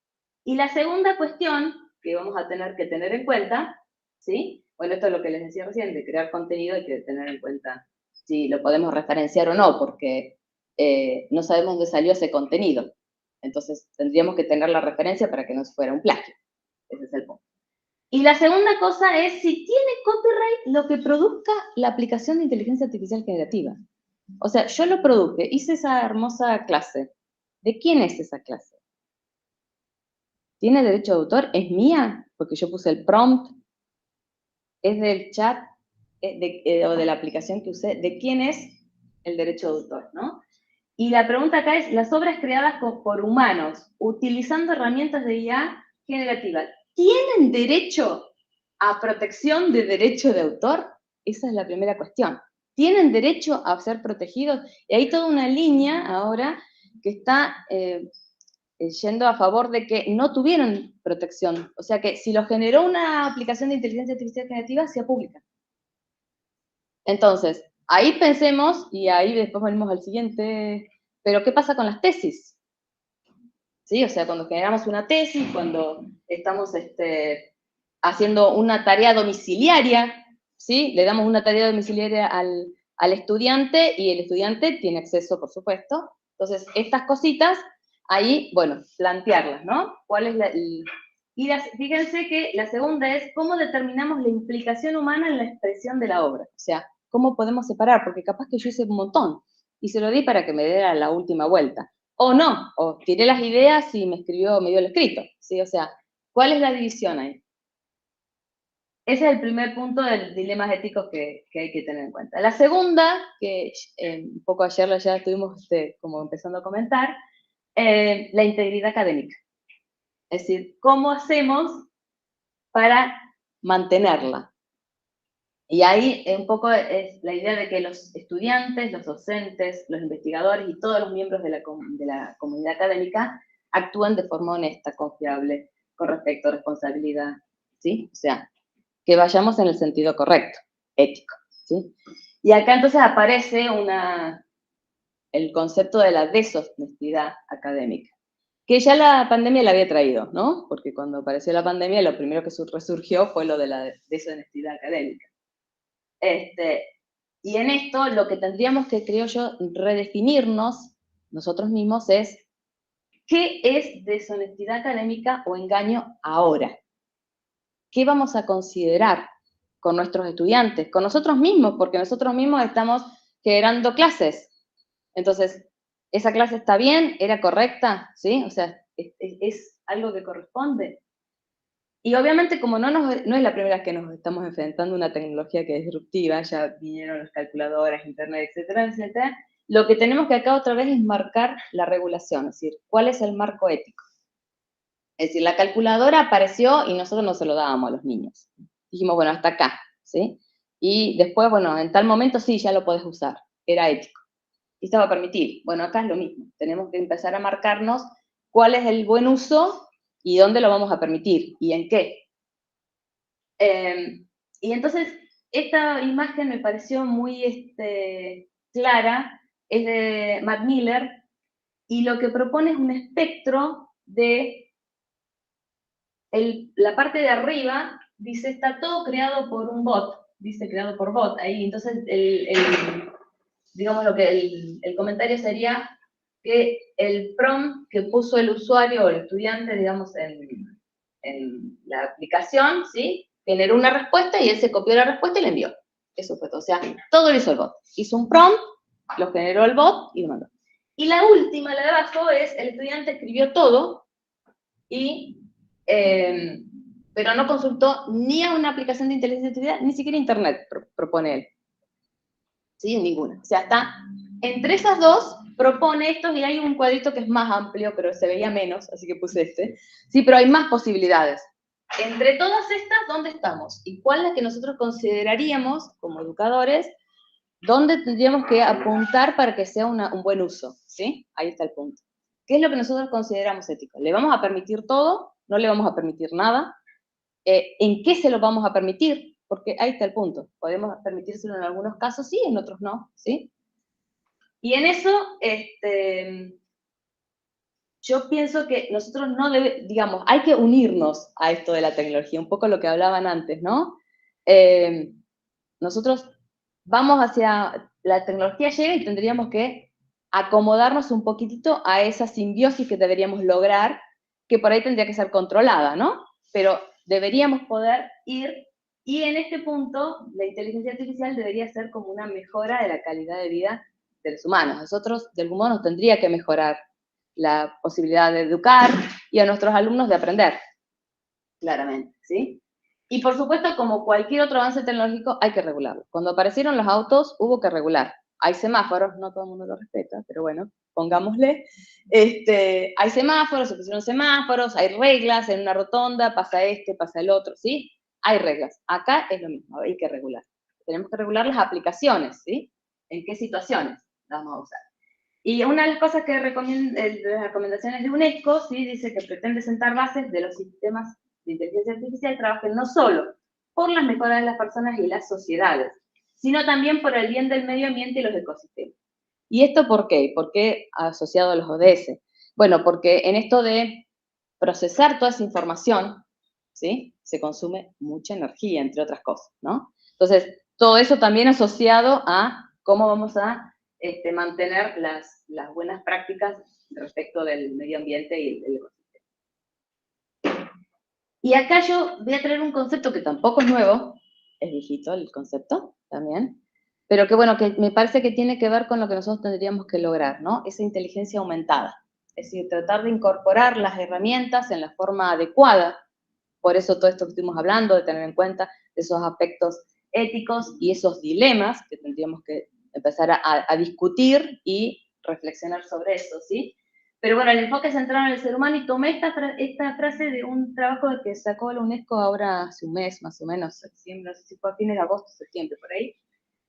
Y la segunda cuestión que vamos a tener que tener en cuenta, ¿sí? Bueno, esto es lo que les decía recién, de crear contenido hay que tener en cuenta si lo podemos referenciar o no, porque no sabemos dónde salió ese contenido. Entonces, tendríamos que tener la referencia para que no fuera un plagio. Ese es el punto. Y la segunda cosa es si tiene copyright lo que produzca la aplicación de inteligencia artificial generativa. O sea, yo lo produje, hice esa hermosa clase. ¿De quién es esa clase? ¿Tiene derecho de autor? ¿Es mía? Porque yo puse el prompt. ¿Es del chat o de la aplicación que usé? ¿De quién es el derecho de autor, no? Y la pregunta acá es, las obras creadas por humanos, utilizando herramientas de IA generativa, ¿tienen derecho a protección de derecho de autor? Esa es la primera cuestión. ¿Tienen derecho a ser protegidos? Y hay toda una línea ahora que está yendo a favor de que no tuvieron protección. O sea que si lo generó una aplicación de inteligencia artificial generativa, sea pública. Entonces, ahí pensemos, y ahí después venimos al siguiente, pero ¿qué pasa con las tesis? ¿Sí? O sea, cuando generamos una tesis, cuando estamos haciendo una tarea domiciliaria, ¿sí? Le damos una tarea domiciliaria al estudiante y el estudiante tiene acceso, por supuesto. Entonces, estas cositas, ahí, bueno, plantearlas, ¿no? ¿Cuál es fíjense que la segunda es cómo determinamos la implicación humana en la expresión de la obra. O sea, ¿cómo podemos separar? Porque capaz que yo hice un montón y se lo di para que me diera la última vuelta. O no, o tiré las ideas y me dio el escrito, ¿sí? O sea, ¿cuál es la división ahí? Ese es el primer punto de los dilemas éticos que hay que tener en cuenta. La segunda, que un poco ayer ya estuvimos como empezando a comentar, la integridad académica. Es decir, ¿cómo hacemos para mantenerla? Y ahí un poco es la idea de que los estudiantes, los docentes, los investigadores y todos los miembros de la comunidad académica actúan de forma honesta, confiable, con respecto a responsabilidad, ¿sí? O sea, que vayamos en el sentido correcto, ético, ¿sí? Y acá entonces aparece el concepto de la deshonestidad académica, que ya la pandemia la había traído, ¿no? Porque cuando apareció la pandemia lo primero que resurgió fue lo de la deshonestidad académica. Y en esto lo que tendríamos que, creo yo, redefinirnos nosotros mismos es ¿qué es deshonestidad académica o engaño ahora? ¿Qué vamos a considerar con nuestros estudiantes, con nosotros mismos? Porque nosotros mismos estamos generando clases. Entonces, ¿esa clase está bien? ¿Era correcta? ¿Sí? O sea, ¿es algo que corresponde? Y obviamente, como no es la primera vez que nos estamos enfrentando a una tecnología que es disruptiva, ya vinieron las calculadoras, internet, etcétera, etcétera, lo que tenemos que acá otra vez es marcar la regulación, es decir, ¿cuál es el marco ético? Es decir, la calculadora apareció y nosotros no se lo dábamos a los niños. Dijimos, bueno, hasta acá, ¿sí? Y después, bueno, en tal momento sí, ya lo podés usar, era ético. Y esto va a permitir, bueno, acá es lo mismo, tenemos que empezar a marcarnos cuál es el buen uso y dónde lo vamos a permitir y en qué. Y entonces, esta imagen me pareció muy clara, es de Matt Miller, y lo que propone es un espectro de la parte de arriba, dice, está todo creado por un bot, dice creado por bot, ahí, entonces, digamos lo que el comentario sería que el prompt que puso el usuario o el estudiante, digamos, en la aplicación, ¿sí? Generó una respuesta y él se copió la respuesta y la envió. Eso fue todo. O sea, todo lo hizo el bot. Hizo un prompt, lo generó el bot y lo mandó. Y la última, la de abajo, es el estudiante escribió todo, pero no consultó ni a una aplicación de inteligencia artificial, ni siquiera internet, propone él. ¿Sí? Ninguna. O sea, está Entre esas dos, propone estos, y hay un cuadrito que es más amplio, pero se veía menos, así que puse este. Sí, pero hay más posibilidades. Entre todas estas, ¿dónde estamos? ¿Y cuál es la que nosotros consideraríamos, como educadores, dónde tendríamos que apuntar para que sea un buen uso? ¿Sí? Ahí está el punto. ¿Qué es lo que nosotros consideramos ético? ¿Le vamos a permitir todo? ¿No le vamos a permitir nada? ¿En qué se lo vamos a permitir? Porque ahí está el punto. Podemos permitírselo en algunos casos, sí, en otros no, ¿sí? Y en eso, yo pienso que nosotros no debemos, digamos, hay que unirnos a esto de la tecnología, un poco lo que hablaban antes, ¿no? Nosotros vamos hacia, la tecnología llega y tendríamos que acomodarnos un poquitito a esa simbiosis que deberíamos lograr, que por ahí tendría que ser controlada, ¿no? Pero deberíamos poder ir, y en este punto, la inteligencia artificial debería ser como una mejora de la calidad de vida de los humanos. Nosotros, de algún modo, nos tendría que mejorar la posibilidad de educar y a nuestros alumnos de aprender, claramente, ¿sí? Y por supuesto, como cualquier otro avance tecnológico, hay que regularlo. Cuando aparecieron los autos, hubo que regular. Hay semáforos, no todo el mundo lo respeta, pero bueno, pongámosle. Hay semáforos, se pusieron semáforos, hay reglas, en una rotonda pasa este, pasa el otro, ¿sí? Hay reglas. Acá es lo mismo, hay que regular. Tenemos que regular las aplicaciones, ¿sí? ¿En qué situaciones las vamos a usar? Y una de las cosas que recomienda, de las recomendaciones de UNESCO, ¿sí? Dice que pretende sentar bases de los sistemas de inteligencia artificial trabajen no solo por las mejoras de las personas y las sociedades, sino también por el bien del medio ambiente y los ecosistemas. ¿Y esto por qué? ¿Por qué asociado a los ODS? Bueno, porque en esto de procesar toda esa información, ¿sí? Se consume mucha energía, entre otras cosas, ¿no? Entonces, todo eso también asociado a cómo vamos a mantener las buenas prácticas respecto del medio ambiente y el ecosistema. Y acá yo voy a traer un concepto que tampoco es nuevo, es viejito el concepto también, pero que bueno, que me parece que tiene que ver con lo que nosotros tendríamos que lograr, ¿no? Esa inteligencia aumentada. Es decir, tratar de incorporar las herramientas en la forma adecuada. Por eso todo esto que estuvimos hablando, de tener en cuenta esos aspectos éticos y esos dilemas que tendríamos que empezar a discutir y reflexionar sobre eso, ¿sí? Pero bueno, el enfoque centrado en el ser humano, y tomé esta frase de un trabajo que sacó la UNESCO ahora hace un mes, más o menos, septiembre, no sé si fue a fines de agosto, septiembre, por ahí,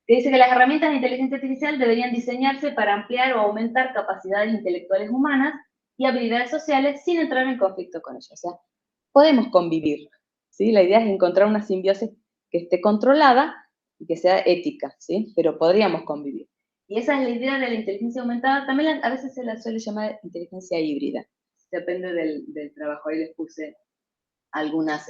que dice que las herramientas de inteligencia artificial deberían diseñarse para ampliar o aumentar capacidades intelectuales humanas y habilidades sociales sin entrar en conflicto con ellas. O sea, podemos convivir, ¿sí? La idea es encontrar una simbiosis que esté controlada y que sea ética, ¿sí? Pero podríamos convivir. Y esa es la idea de la inteligencia aumentada. También a veces se la suele llamar inteligencia híbrida. Depende del trabajo. Ahí les puse algunas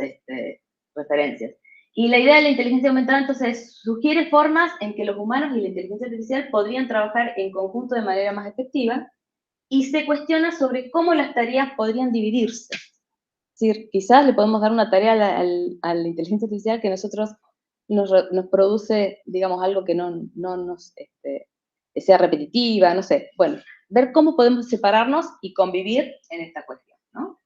referencias. Y la idea de la inteligencia aumentada, entonces, sugiere formas en que los humanos y la inteligencia artificial podrían trabajar en conjunto de manera más efectiva, y se cuestiona sobre cómo las tareas podrían dividirse. Es decir, quizás le podemos dar una tarea a la inteligencia artificial que a nosotros nos produce, digamos, algo que no nos sea repetitiva, no sé. Bueno, ver cómo podemos separarnos y convivir en esta cuestión, ¿no?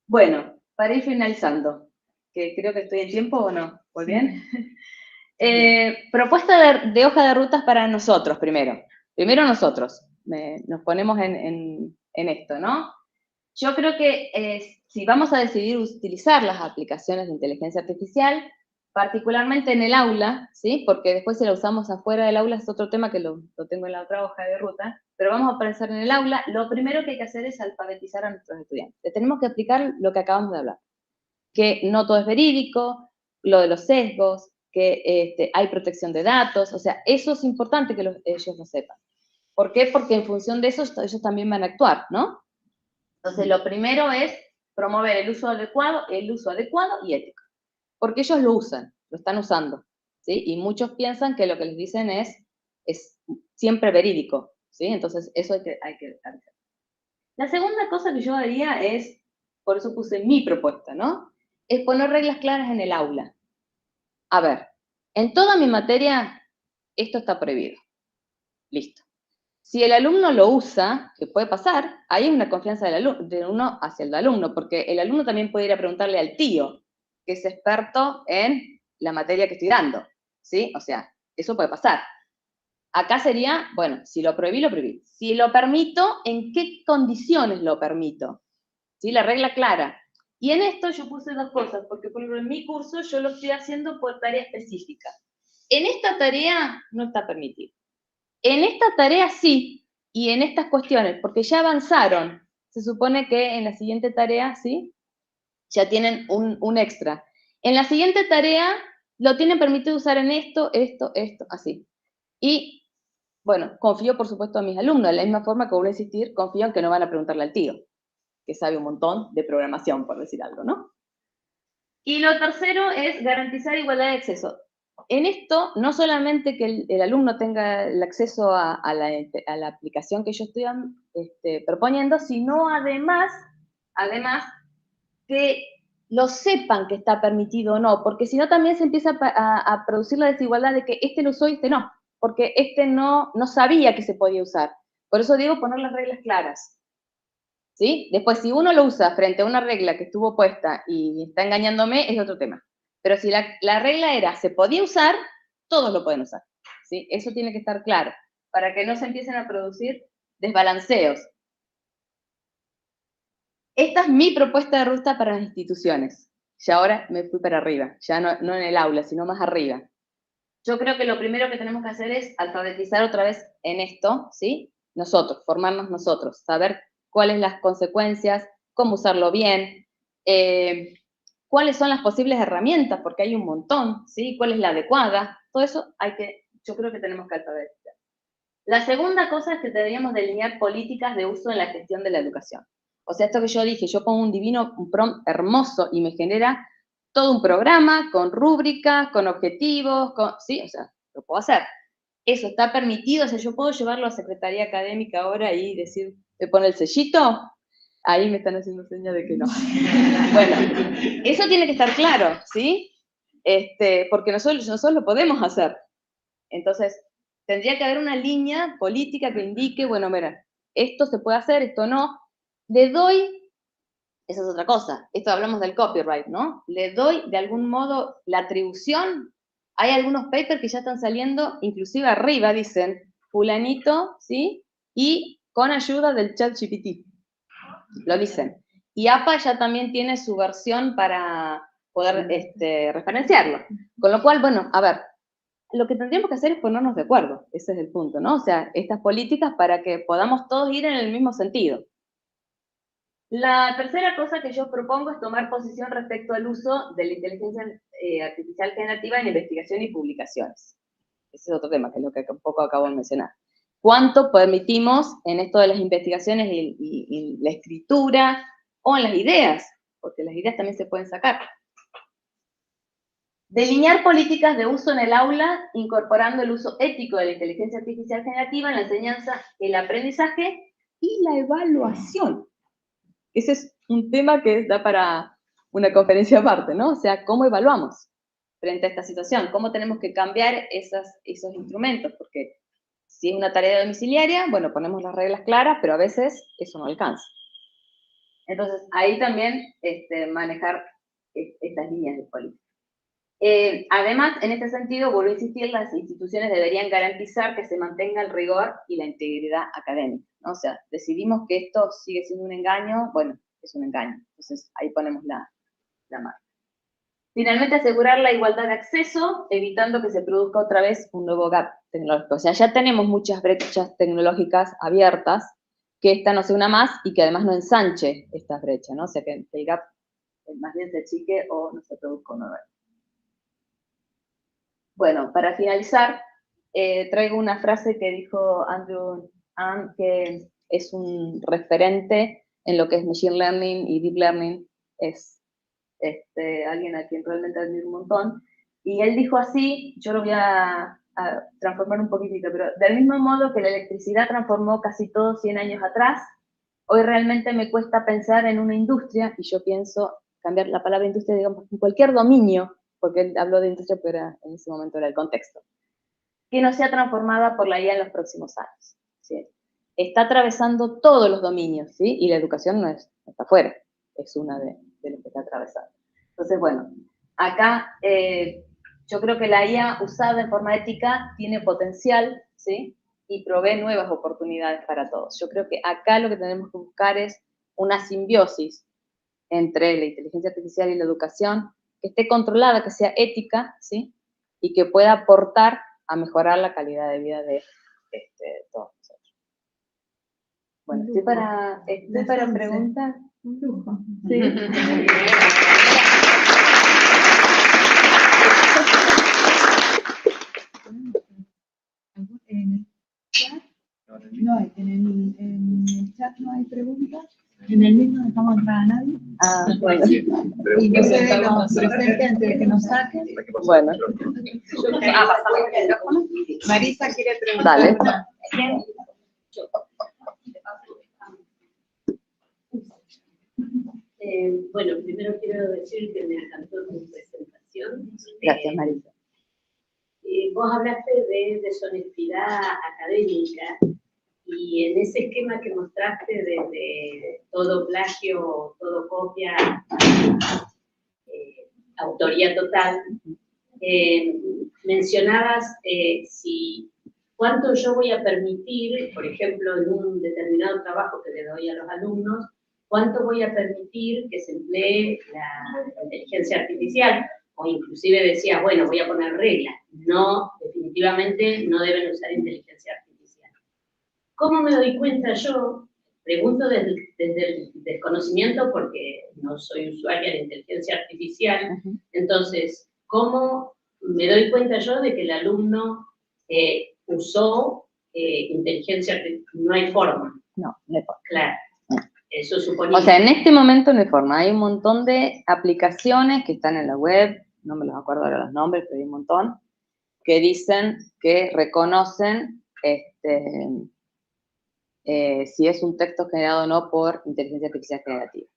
Bueno, para ir finalizando, que creo que estoy en tiempo o no, ¿muy bien? Propuesta de hoja de rutas para nosotros primero. Primero nosotros, nos ponemos en esto, ¿no? Yo creo que si vamos a decidir utilizar las aplicaciones de inteligencia artificial, particularmente en el aula, ¿sí? Porque después si la usamos afuera del aula es otro tema que lo tengo en la otra hoja de ruta, pero vamos a pensar en el aula, lo primero que hay que hacer es alfabetizar a nuestros estudiantes. Les tenemos que explicar lo que acabamos de hablar, que no todo es verídico, lo de los sesgos, que hay protección de datos, o sea, eso es importante que ellos lo sepan. ¿Por qué? Porque en función de eso ellos también van a actuar, ¿no? Entonces, lo primero es promover el uso adecuado y ético, porque ellos lo usan, lo están usando, ¿sí? Y muchos piensan que lo que les dicen es siempre verídico, ¿sí? Entonces, eso hay que hacer. La segunda cosa que yo haría es, por eso puse mi propuesta, ¿no? Es poner reglas claras en el aula. A ver, en toda mi materia, esto está prohibido. Listo. Si el alumno lo usa, que puede pasar, ahí hay una confianza de uno hacia el alumno, porque el alumno también puede ir a preguntarle al tío, que es experto en la materia que estoy dando, ¿sí? O sea, eso puede pasar. Acá sería, bueno, si lo prohibí, lo prohibí. Si lo permito, ¿en qué condiciones lo permito? ¿Sí? La regla clara. Y en esto yo puse dos cosas, porque por ejemplo en mi curso yo lo estoy haciendo por tarea específica. En esta tarea no está permitido. En esta tarea sí, y en estas cuestiones, porque ya avanzaron. Se supone que en la siguiente tarea, ¿sí? Ya tienen un extra. En la siguiente tarea lo tienen permitido usar en esto, así. Y, bueno, confío, por supuesto, en mis alumnos, de la misma forma que vuelvo a insistir, confío en que no van a preguntarle al tío, que sabe un montón de programación, por decir algo, ¿no? Y lo tercero es garantizar igualdad de acceso. En esto, no solamente que el alumno tenga el acceso a la aplicación que yo estoy proponiendo, sino además que lo sepan que está permitido o no, porque si no también se empieza a producir la desigualdad de que este lo usó y este no, porque este no sabía que se podía usar. Por eso digo poner las reglas claras. ¿Sí? Después, si uno lo usa frente a una regla que estuvo puesta y está engañándome, es otro tema. Pero si la regla era, se podía usar, todos lo pueden usar. ¿Sí? Eso tiene que estar claro, para que no se empiecen a producir desbalanceos. Esta es mi propuesta de ruta para las instituciones. Y ahora me fui para arriba, ya no en el aula, sino más arriba. Yo creo que lo primero que tenemos que hacer es alfabetizar otra vez en esto, ¿sí? Nosotros, formarnos nosotros, saber cuáles las consecuencias, cómo usarlo bien, cuáles son las posibles herramientas, porque hay un montón, ¿sí? ¿Cuál es la adecuada? Todo eso yo creo que tenemos que alfabetizar. La segunda cosa es que deberíamos delinear políticas de uso en la gestión de la educación. O sea, esto que yo dije, yo pongo un prompt hermoso y me genera todo un programa con rúbricas, con objetivos, sí, o sea, lo puedo hacer. Eso está permitido, o sea, yo puedo llevarlo a Secretaría Académica ahora y decir, ¿me pone el sellito? Ahí me están haciendo señas de que no. Bueno, eso tiene que estar claro, ¿sí? Porque nosotros lo podemos hacer. Entonces, tendría que haber una línea política que indique, bueno, mira, esto se puede hacer, esto no. Le doy, esa es otra cosa, esto hablamos del copyright, ¿no? Le doy de algún modo la atribución. Hay algunos papers que ya están saliendo, inclusive arriba dicen, fulanito, ¿sí? Y con ayuda del ChatGPT, lo dicen. Y APA ya también tiene su versión para poder referenciarlo. Con lo cual, bueno, a ver, lo que tendríamos que hacer es ponernos de acuerdo, ese es el punto, ¿no? O sea, estas políticas para que podamos todos ir en el mismo sentido. La tercera cosa que yo propongo es tomar posición respecto al uso de la inteligencia artificial generativa en investigación y publicaciones. Ese es otro tema, que es lo que un poco acabo de mencionar. ¿Cuánto permitimos en esto de las investigaciones y la escritura o en las ideas? Porque las ideas también se pueden sacar. Delinear políticas de uso en el aula, incorporando el uso ético de la inteligencia artificial generativa en la enseñanza, el aprendizaje y la evaluación. Ese es un tema que da para una conferencia aparte, ¿no? O sea, ¿cómo evaluamos frente a esta situación? ¿Cómo tenemos que cambiar esos instrumentos? Porque si es una tarea domiciliaria, bueno, ponemos las reglas claras, pero a veces eso no alcanza. Entonces, ahí también manejar estas líneas de política. Además, en este sentido, vuelvo a insistir, las instituciones deberían garantizar que se mantenga el rigor y la integridad académica, ¿no? O sea, decidimos que esto sigue siendo un engaño, bueno, es un engaño. Entonces, ahí ponemos la marca. Finalmente, asegurar la igualdad de acceso, evitando que se produzca otra vez un nuevo gap tecnológico. O sea, ya tenemos muchas brechas tecnológicas abiertas, que esta no sea una más y que además no ensanche estas brechas, ¿no? O sea, que el gap más bien se achique o no se produzca un nuevo. Bueno, para finalizar, traigo una frase que dijo Andrew Ng, que es un referente en lo que es Machine Learning y Deep Learning, es alguien a quien realmente admiro un montón, y él dijo así, yo lo voy a transformar un poquitito, pero del mismo modo que la electricidad transformó casi todo 100 años atrás, hoy realmente me cuesta pensar en una industria, y yo pienso cambiar la palabra industria, digamos, en cualquier dominio, porque él habló de industria, pero en ese momento era el contexto, que no sea transformada por la IA en los próximos años. ¿Sí? Está atravesando todos los dominios, ¿sí? Y la educación no está fuera, es una de los que está atravesando. Entonces, bueno, acá yo creo que la IA usada en forma ética tiene potencial, ¿sí? Y provee nuevas oportunidades para todos. Yo creo que acá lo que tenemos que buscar es una simbiosis entre la inteligencia artificial y la educación, que esté controlada, que sea ética, ¿sí? Y que pueda aportar a mejorar la calidad de vida de todos nosotros. Bueno, estoy para preguntas. Un lujo. Sí. En el chat no hay preguntas. En el mismo no estamos entrando a nadie. Ah, bueno. Y no se ve los docentes antes de que nos saquen. Bueno. Pasamos el micrófono. Marisa quiere preguntar. Dale. Bueno, primero quiero decir que me encantó tu presentación. Gracias, Marisa. Vos hablaste de deshonestidad académica y en ese esquema que mostraste desde todo plagio, todo copia, autoría total, mencionabas cuánto yo voy a permitir, por ejemplo, en un determinado trabajo que le doy a los alumnos, cuánto voy a permitir que se emplee la inteligencia artificial, o inclusive decías, bueno, voy a poner reglas. No, definitivamente no deben usar inteligencia artificial. ¿Cómo me doy cuenta yo? Pregunto desde el desconocimiento porque no soy usuaria de inteligencia artificial. Entonces, ¿cómo me doy cuenta yo de que el alumno usó inteligencia artificial? No hay forma. No hay forma. Claro. Eso suponía. O sea, en este momento no hay forma. Hay un montón de aplicaciones que están en la web, no me los acuerdo ahora los nombres, pero hay un montón, que dicen que reconocen si es un texto generado o no por inteligencia artificial generativa.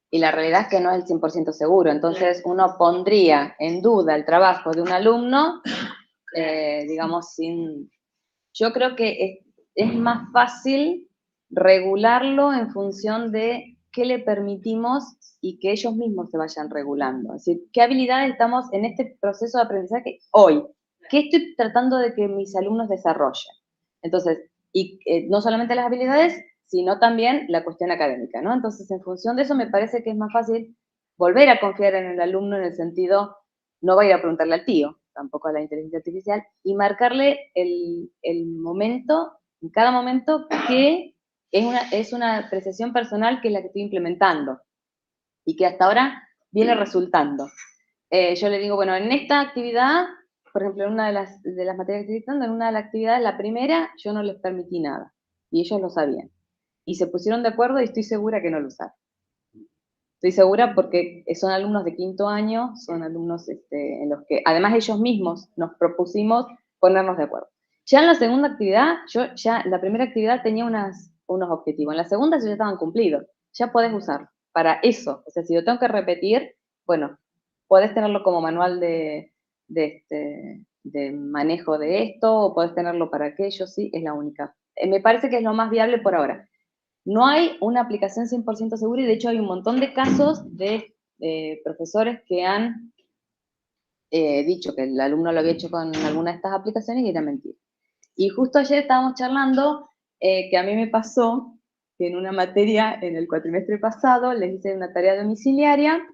Y la realidad es que no es el 100% seguro. Entonces, uno pondría en duda el trabajo de un alumno, digamos, sin... Yo creo que es más fácil regularlo en función de qué le permitimos y que ellos mismos se vayan regulando. Es decir, qué habilidades estamos en este proceso de aprendizaje hoy. ¿Qué estoy tratando de que mis alumnos desarrollen? Entonces, y no solamente las habilidades, sino también la cuestión académica, ¿no? Entonces, en función de eso, me parece que es más fácil volver a confiar en el alumno en el sentido, no va a ir a preguntarle al tío, tampoco a la inteligencia artificial, y marcarle el momento, en cada momento, que es una apreciación personal que es la que estoy implementando, y que hasta ahora viene resultando. Yo le digo, bueno, en esta actividad, por ejemplo, en una de las materias que estoy dictando, en una de las actividades, la primera, yo no les permití nada, y ellos lo sabían. Y se pusieron de acuerdo y estoy segura que no lo usaron. Estoy segura porque son alumnos de 5º año, son alumnos en los que, además ellos mismos, nos propusimos ponernos de acuerdo. Ya en la segunda actividad, la primera actividad tenía unos objetivos, en la segunda ya estaban cumplidos, ya podés usarlo para eso. O sea, si yo tengo que repetir, bueno, podés tenerlo como manual de manejo de esto, o podés tenerlo para aquello, sí, es la única. Me parece que es lo más viable por ahora. No hay una aplicación 100% segura y de hecho hay un montón de casos de profesores que han dicho que el alumno lo había hecho con alguna de estas aplicaciones y era mentira. Y justo ayer estábamos charlando que a mí me pasó que en una materia en el cuatrimestre pasado les hice una tarea domiciliaria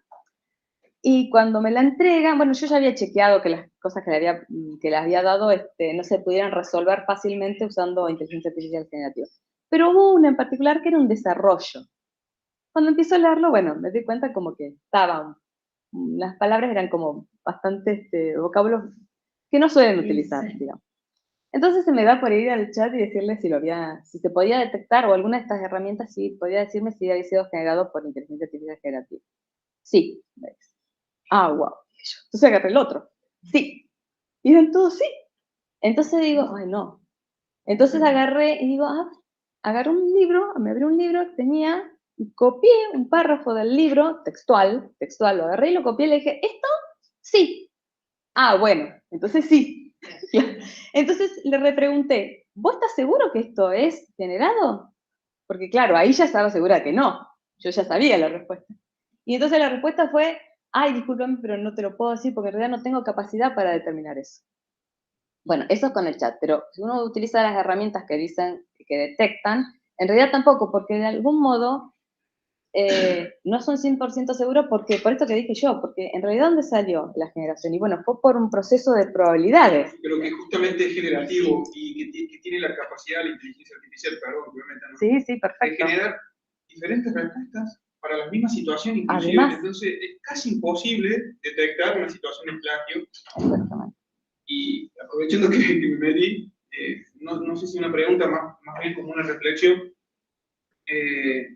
y cuando me la entregan, bueno, yo ya había chequeado que las cosas que les había dado no se pudieran resolver fácilmente usando inteligencia artificial generativa. Pero hubo una en particular que era un desarrollo. Cuando empiezo a leerlo, bueno, me di cuenta como que las palabras eran como bastante vocablos que no suelen utilizar, digamos. Entonces se me da por ir al chat y decirle si se podía detectar, o alguna de estas herramientas, si podía decirme si había sido generado por inteligencia artificial generativa. Sí, me dice. Ah, wow. Entonces agarré el otro. Sí. Y eran todos sí. Entonces digo, ay, no. Entonces agarré y digo, agarré un libro, me abrí un libro, tenía, y copié un párrafo del libro, textual, lo agarré y lo copié y le dije, ¿esto? Sí. Ah, bueno, entonces sí. Entonces le repregunté, ¿vos estás seguro que esto es generado? Porque claro, ahí ya estaba segura que no. Yo ya sabía la respuesta. Y entonces la respuesta fue, ay, discúlpame, pero no te lo puedo decir porque en realidad no tengo capacidad para determinar eso. Bueno, eso es con el chat, pero si uno utiliza las herramientas que dicen, que detectan, en realidad tampoco, porque de algún modo no son 100% seguros, porque, por esto que dije yo, porque en realidad ¿dónde salió la generación? Y bueno, fue por un proceso de probabilidades. Pero que justamente es generativo y que tiene la capacidad, la inteligencia artificial, perdón, obviamente, ¿no? Sí, sí, de perfecto. generar diferentes respuestas para la misma situación, inclusive. Además. Entonces, es casi imposible detectar una situación de plagio. Exactamente. Y aprovechando que me metí, no sé si una pregunta, más bien como una reflexión,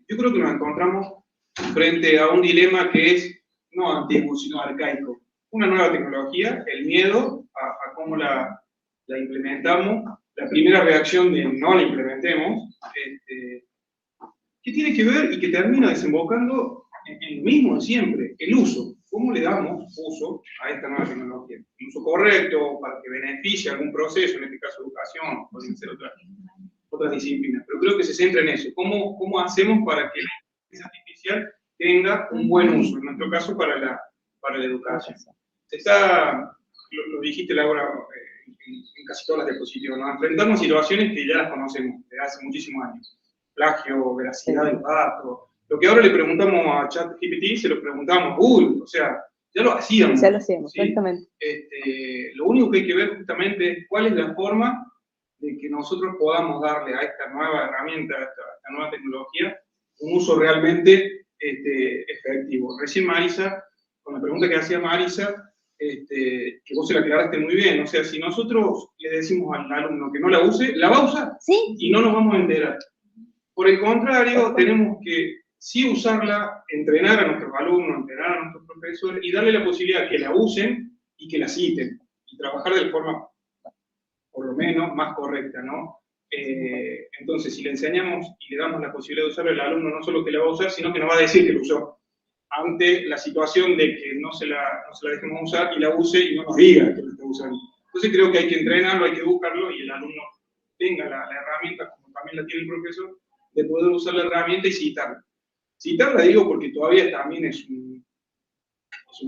yo creo que nos encontramos frente a un dilema que es no antiguo, sino arcaico. Una nueva tecnología, el miedo a cómo la implementamos, la primera reacción de no la implementemos, ¿qué tiene que ver y que termina desembocando en lo mismo de siempre? El uso. ¿Cómo le damos uso a esta nueva tecnología? El uso correcto para que beneficie algún proceso, en este caso educación, pueden ser otras disciplinas, pero creo que se centra en eso. ¿Cómo hacemos para que la inteligencia artificial tenga un buen uso? En nuestro caso, para la educación. Lo dijiste, Laura, en casi todas las diapositivas, nos enfrentamos a situaciones que ya las conocemos desde hace muchísimos años. Plagio, veracidad de los datos. Lo que ahora le preguntamos a ChatGPT, se lo preguntamos a Google, o sea, ya lo hacíamos. Ya lo hacíamos, ¿sí? exactamente. Lo único que hay que ver justamente es cuál es la forma de que nosotros podamos darle a esta nueva herramienta, a esta nueva tecnología, un uso realmente efectivo. Recién Marisa, con la pregunta que hacía Marisa, que vos se la aclaraste muy bien, o sea, si nosotros le decimos al alumno que no la use, la va a usar, ¿sí? Y no nos vamos a enterar. Por el contrario, tenemos que sí usarla, entrenar a nuestros alumnos, entrenar a nuestros profesores y darle la posibilidad que la usen y que la citen, y trabajar de forma, por lo menos, más correcta, ¿no? Entonces, si le enseñamos y le damos la posibilidad de usarlo, el alumno no solo que la va a usar, sino que nos va a decir que lo usó, ante la situación de que no se la dejemos usar y la use y no nos diga que lo está usando. Entonces creo que hay que entrenarlo, hay que buscarlo y el alumno tenga la herramienta, como también la tiene el profesor, de poder usar la herramienta y citarla. Citarla digo porque todavía también es un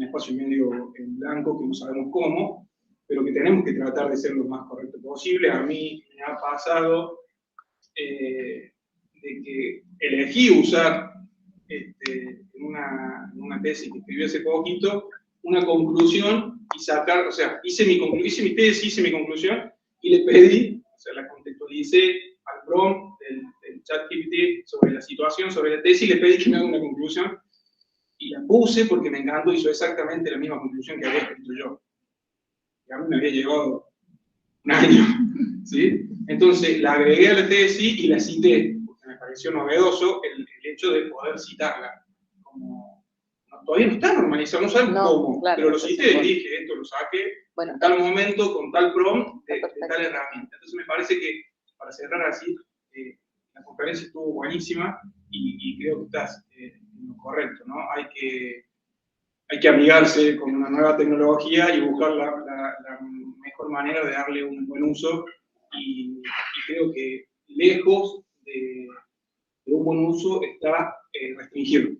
espacio medio en blanco que no sabemos cómo, pero que tenemos que tratar de ser lo más correcto posible. A mí me ha pasado de que elegí usar en una tesis que escribí hace poquito, una conclusión y sacar, o sea, hice mi tesis, hice mi conclusión y le pedí, o sea, la contextualicé al prompt del ChatGPT sobre la situación, sobre la tesis, y le pedí que me haga una conclusión y la puse porque me encantó, hizo exactamente la misma conclusión que había escrito yo. Y a mí me había llevado un año, ¿sí? Entonces la agregué a la tesis y la cité, porque me pareció novedoso el hecho de poder citarla. Todavía no está normalizado, no sabemos cómo, claro, pero lo cité y dije, esto lo saqué en tal momento, con tal prompt, de tal herramienta. Entonces me parece que, para cerrar así, la conferencia estuvo buenísima y creo que estás en lo correcto, ¿no? Hay que amigarse con una nueva tecnología y buscar la mejor manera de darle un buen uso y creo que lejos de un buen uso está restringir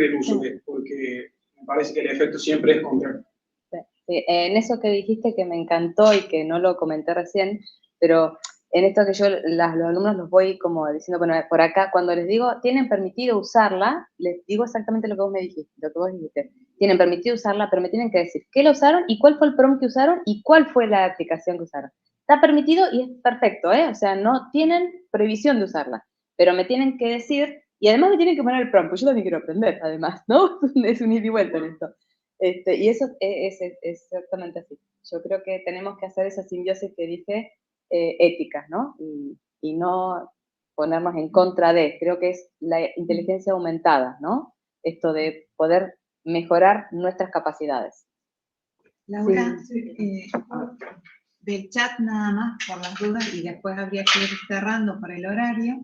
el uso, porque me parece que el efecto siempre es contrario. Sí, en eso que dijiste que me encantó y que no lo comenté recién, pero en esto que yo los alumnos los voy como diciendo, bueno, por acá, cuando les digo, tienen permitido usarla, les digo exactamente lo que vos me dijiste, lo que vos dijiste. Tienen permitido usarla, pero me tienen que decir qué la usaron y cuál fue el prompt que usaron y cuál fue la aplicación que usaron. Está permitido y es perfecto, ¿eh? O sea, no tienen prohibición de usarla, pero me tienen que decir, y además me tienen que poner el prompt, porque yo también quiero aprender, además, ¿no? Es un ida y vuelta en esto. Y eso es exactamente así. Yo creo que tenemos que hacer esa simbiosis que dije, ética, ¿no? Y no ponernos en contra de, creo que es la inteligencia aumentada, ¿no? Esto de poder mejorar nuestras capacidades. Laura, sí. Del chat nada más, por las dudas, y después habría que ir cerrando por el horario.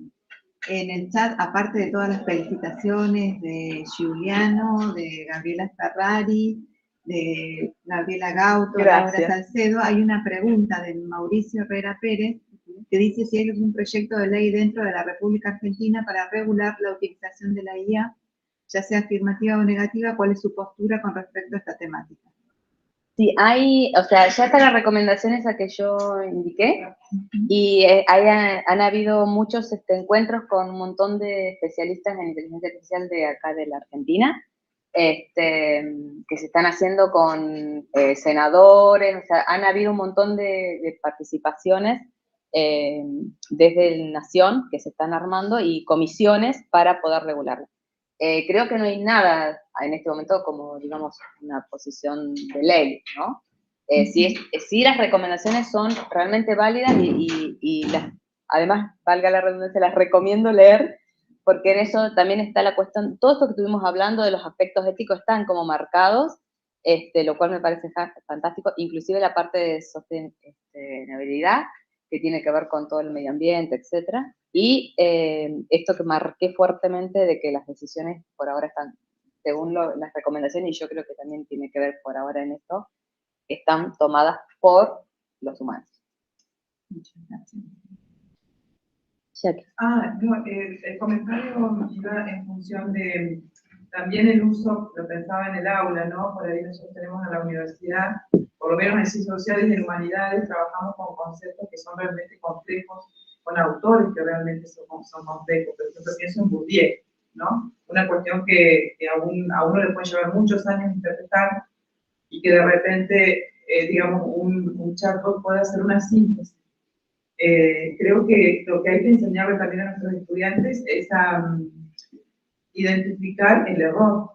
En el chat, aparte de todas las felicitaciones de Giuliano, de Gabriela Ferrari, de Gabriela Gauto, Laura Salcedo, hay una pregunta de Mauricio Herrera Pérez, que dice si hay algún proyecto de ley dentro de la República Argentina para regular la utilización de la IA ya sea afirmativa o negativa, cuál es su postura con respecto a esta temática. Sí, o sea, ya está la recomendación esa que yo indiqué, y han habido muchos encuentros con un montón de especialistas en inteligencia artificial de acá de la Argentina, que se están haciendo con senadores, o sea, han habido un montón de participaciones desde el Nación que se están armando y comisiones para poder regularlo. Creo que no hay nada en este momento como, digamos, una posición de ley, ¿no? Sí, las recomendaciones son realmente válidas y además, valga la redundancia, las recomiendo leer, porque en eso también está la cuestión, todo esto que estuvimos hablando de los aspectos éticos están como marcados, lo cual me parece fantástico, inclusive la parte de sostenibilidad, que tiene que ver con todo el medio ambiente, etcétera, y esto que marqué fuertemente de que las decisiones por ahora están, según las recomendaciones, y yo creo que también tiene que ver por ahora en esto, están tomadas por los humanos. Muchas gracias. Jackie. No, el comentario iba en función de también el uso, lo pensaba en el aula, ¿no? Por ahí nosotros tenemos en la universidad, por lo menos en ciencias sociales y en humanidades, trabajamos con conceptos que son realmente complejos, con autores que realmente son complejos. Por ejemplo, pienso en Bourdieu, ¿no? Una cuestión que a uno le puede llevar muchos años interpretar y que de repente, digamos, un chatbot puede hacer una síntesis. Creo que lo que hay que enseñarle también a nuestros estudiantes es a identificar el error,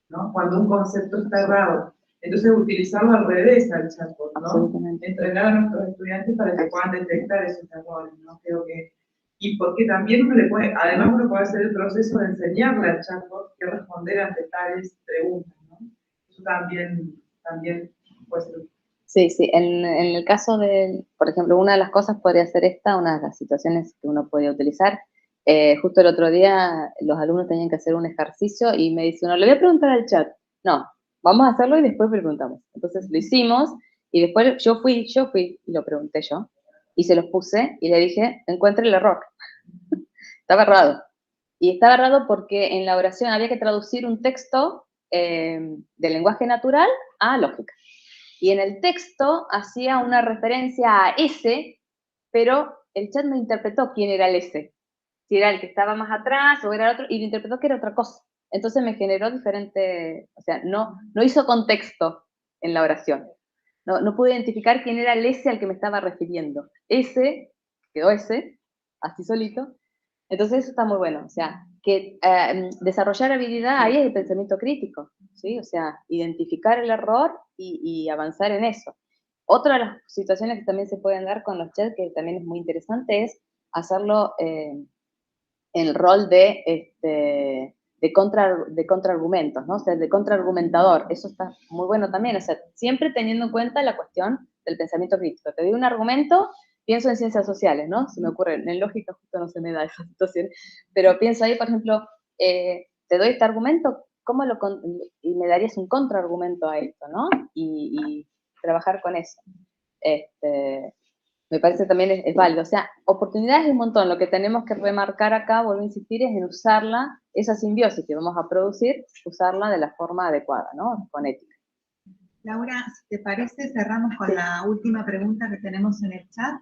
¿no? Cuando un concepto está errado. Entonces, utilizarlo al revés al chatbot, ¿no? Entrenar a nuestros estudiantes para que puedan detectar esos errores, ¿no? Creo que, y porque también además uno puede hacer el proceso de enseñarle al chatbot que responder ante tales preguntas, ¿no? Eso también puede ser. Sí, en el caso de, por ejemplo, una de las cosas podría ser una de las situaciones que uno podría utilizar. Justo el otro día los alumnos tenían que hacer un ejercicio y me dice uno, le voy a preguntar al chat. No, vamos a hacerlo y después le preguntamos. Entonces lo hicimos y después yo fui y lo pregunté yo y se los puse y le dije, encuentre el error. Estaba errado. Y estaba errado porque en la oración había que traducir un texto de lenguaje natural a lógica. Y en el texto hacía una referencia a ese, pero el chat no interpretó quién era el ese. Si era el que estaba más atrás o era el otro, y lo interpretó que era otra cosa. Entonces me generó diferente, o sea, no hizo contexto en la oración. No pude identificar quién era el ese al que me estaba refiriendo. Ese, quedó ese, así solito. Entonces eso está muy bueno, o sea, que desarrollar habilidad ahí es el pensamiento crítico, ¿sí? O sea, identificar el error y avanzar en eso. Otra de las situaciones que también se pueden dar con los chats, que también es muy interesante, es hacerlo en el rol de contraargumentos, ¿no? O sea, de contraargumentador. Eso está muy bueno también, o sea, siempre teniendo en cuenta la cuestión del pensamiento crítico. Te doy un argumento, pienso en ciencias sociales, ¿no? Se me ocurre, en lógica justo no se me da esa situación, pero pienso ahí, por ejemplo, te doy este argumento, y me darías un contraargumento a esto, ¿no? Y trabajar con eso. Me parece también es válido. O sea, oportunidades hay un montón. Lo que tenemos que remarcar acá, vuelvo a insistir, es en usarla, esa simbiosis que vamos a producir, usarla de la forma adecuada, ¿no? Con ética. Laura, si te parece, cerramos con la última pregunta que tenemos en el chat.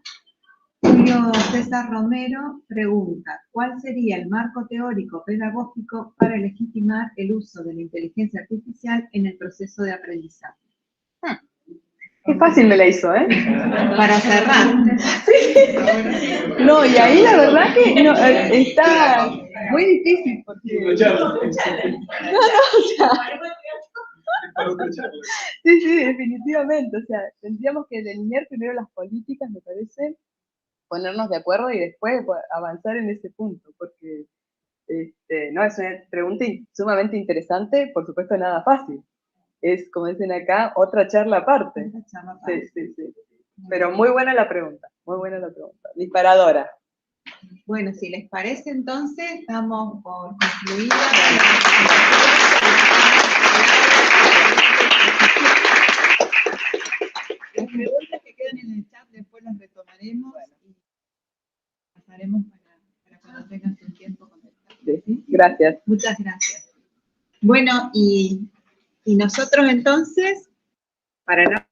Julio César Romero pregunta, ¿cuál sería el marco teórico pedagógico para legitimar el uso de la inteligencia artificial en el proceso de aprendizaje? Qué fácil me la hizo, ¿eh? Para cerrar. Sí. No, y ahí la verdad que no, está muy difícil porque... Sí, definitivamente. O sea, tendríamos que delinear primero las políticas, me parece, ponernos de acuerdo y después avanzar en ese punto, porque no, es una pregunta sumamente interesante, por supuesto nada fácil. Es, como dicen acá, otra charla aparte. Sí. Pero muy buena la pregunta, disparadora. Bueno, si les parece, entonces, damos por concluida. Las preguntas que quedan en el chat después las retomaremos y pasaremos para cuando tengan su tiempo contestar. Sí, gracias. Muchas gracias. Bueno, y nosotros entonces, para no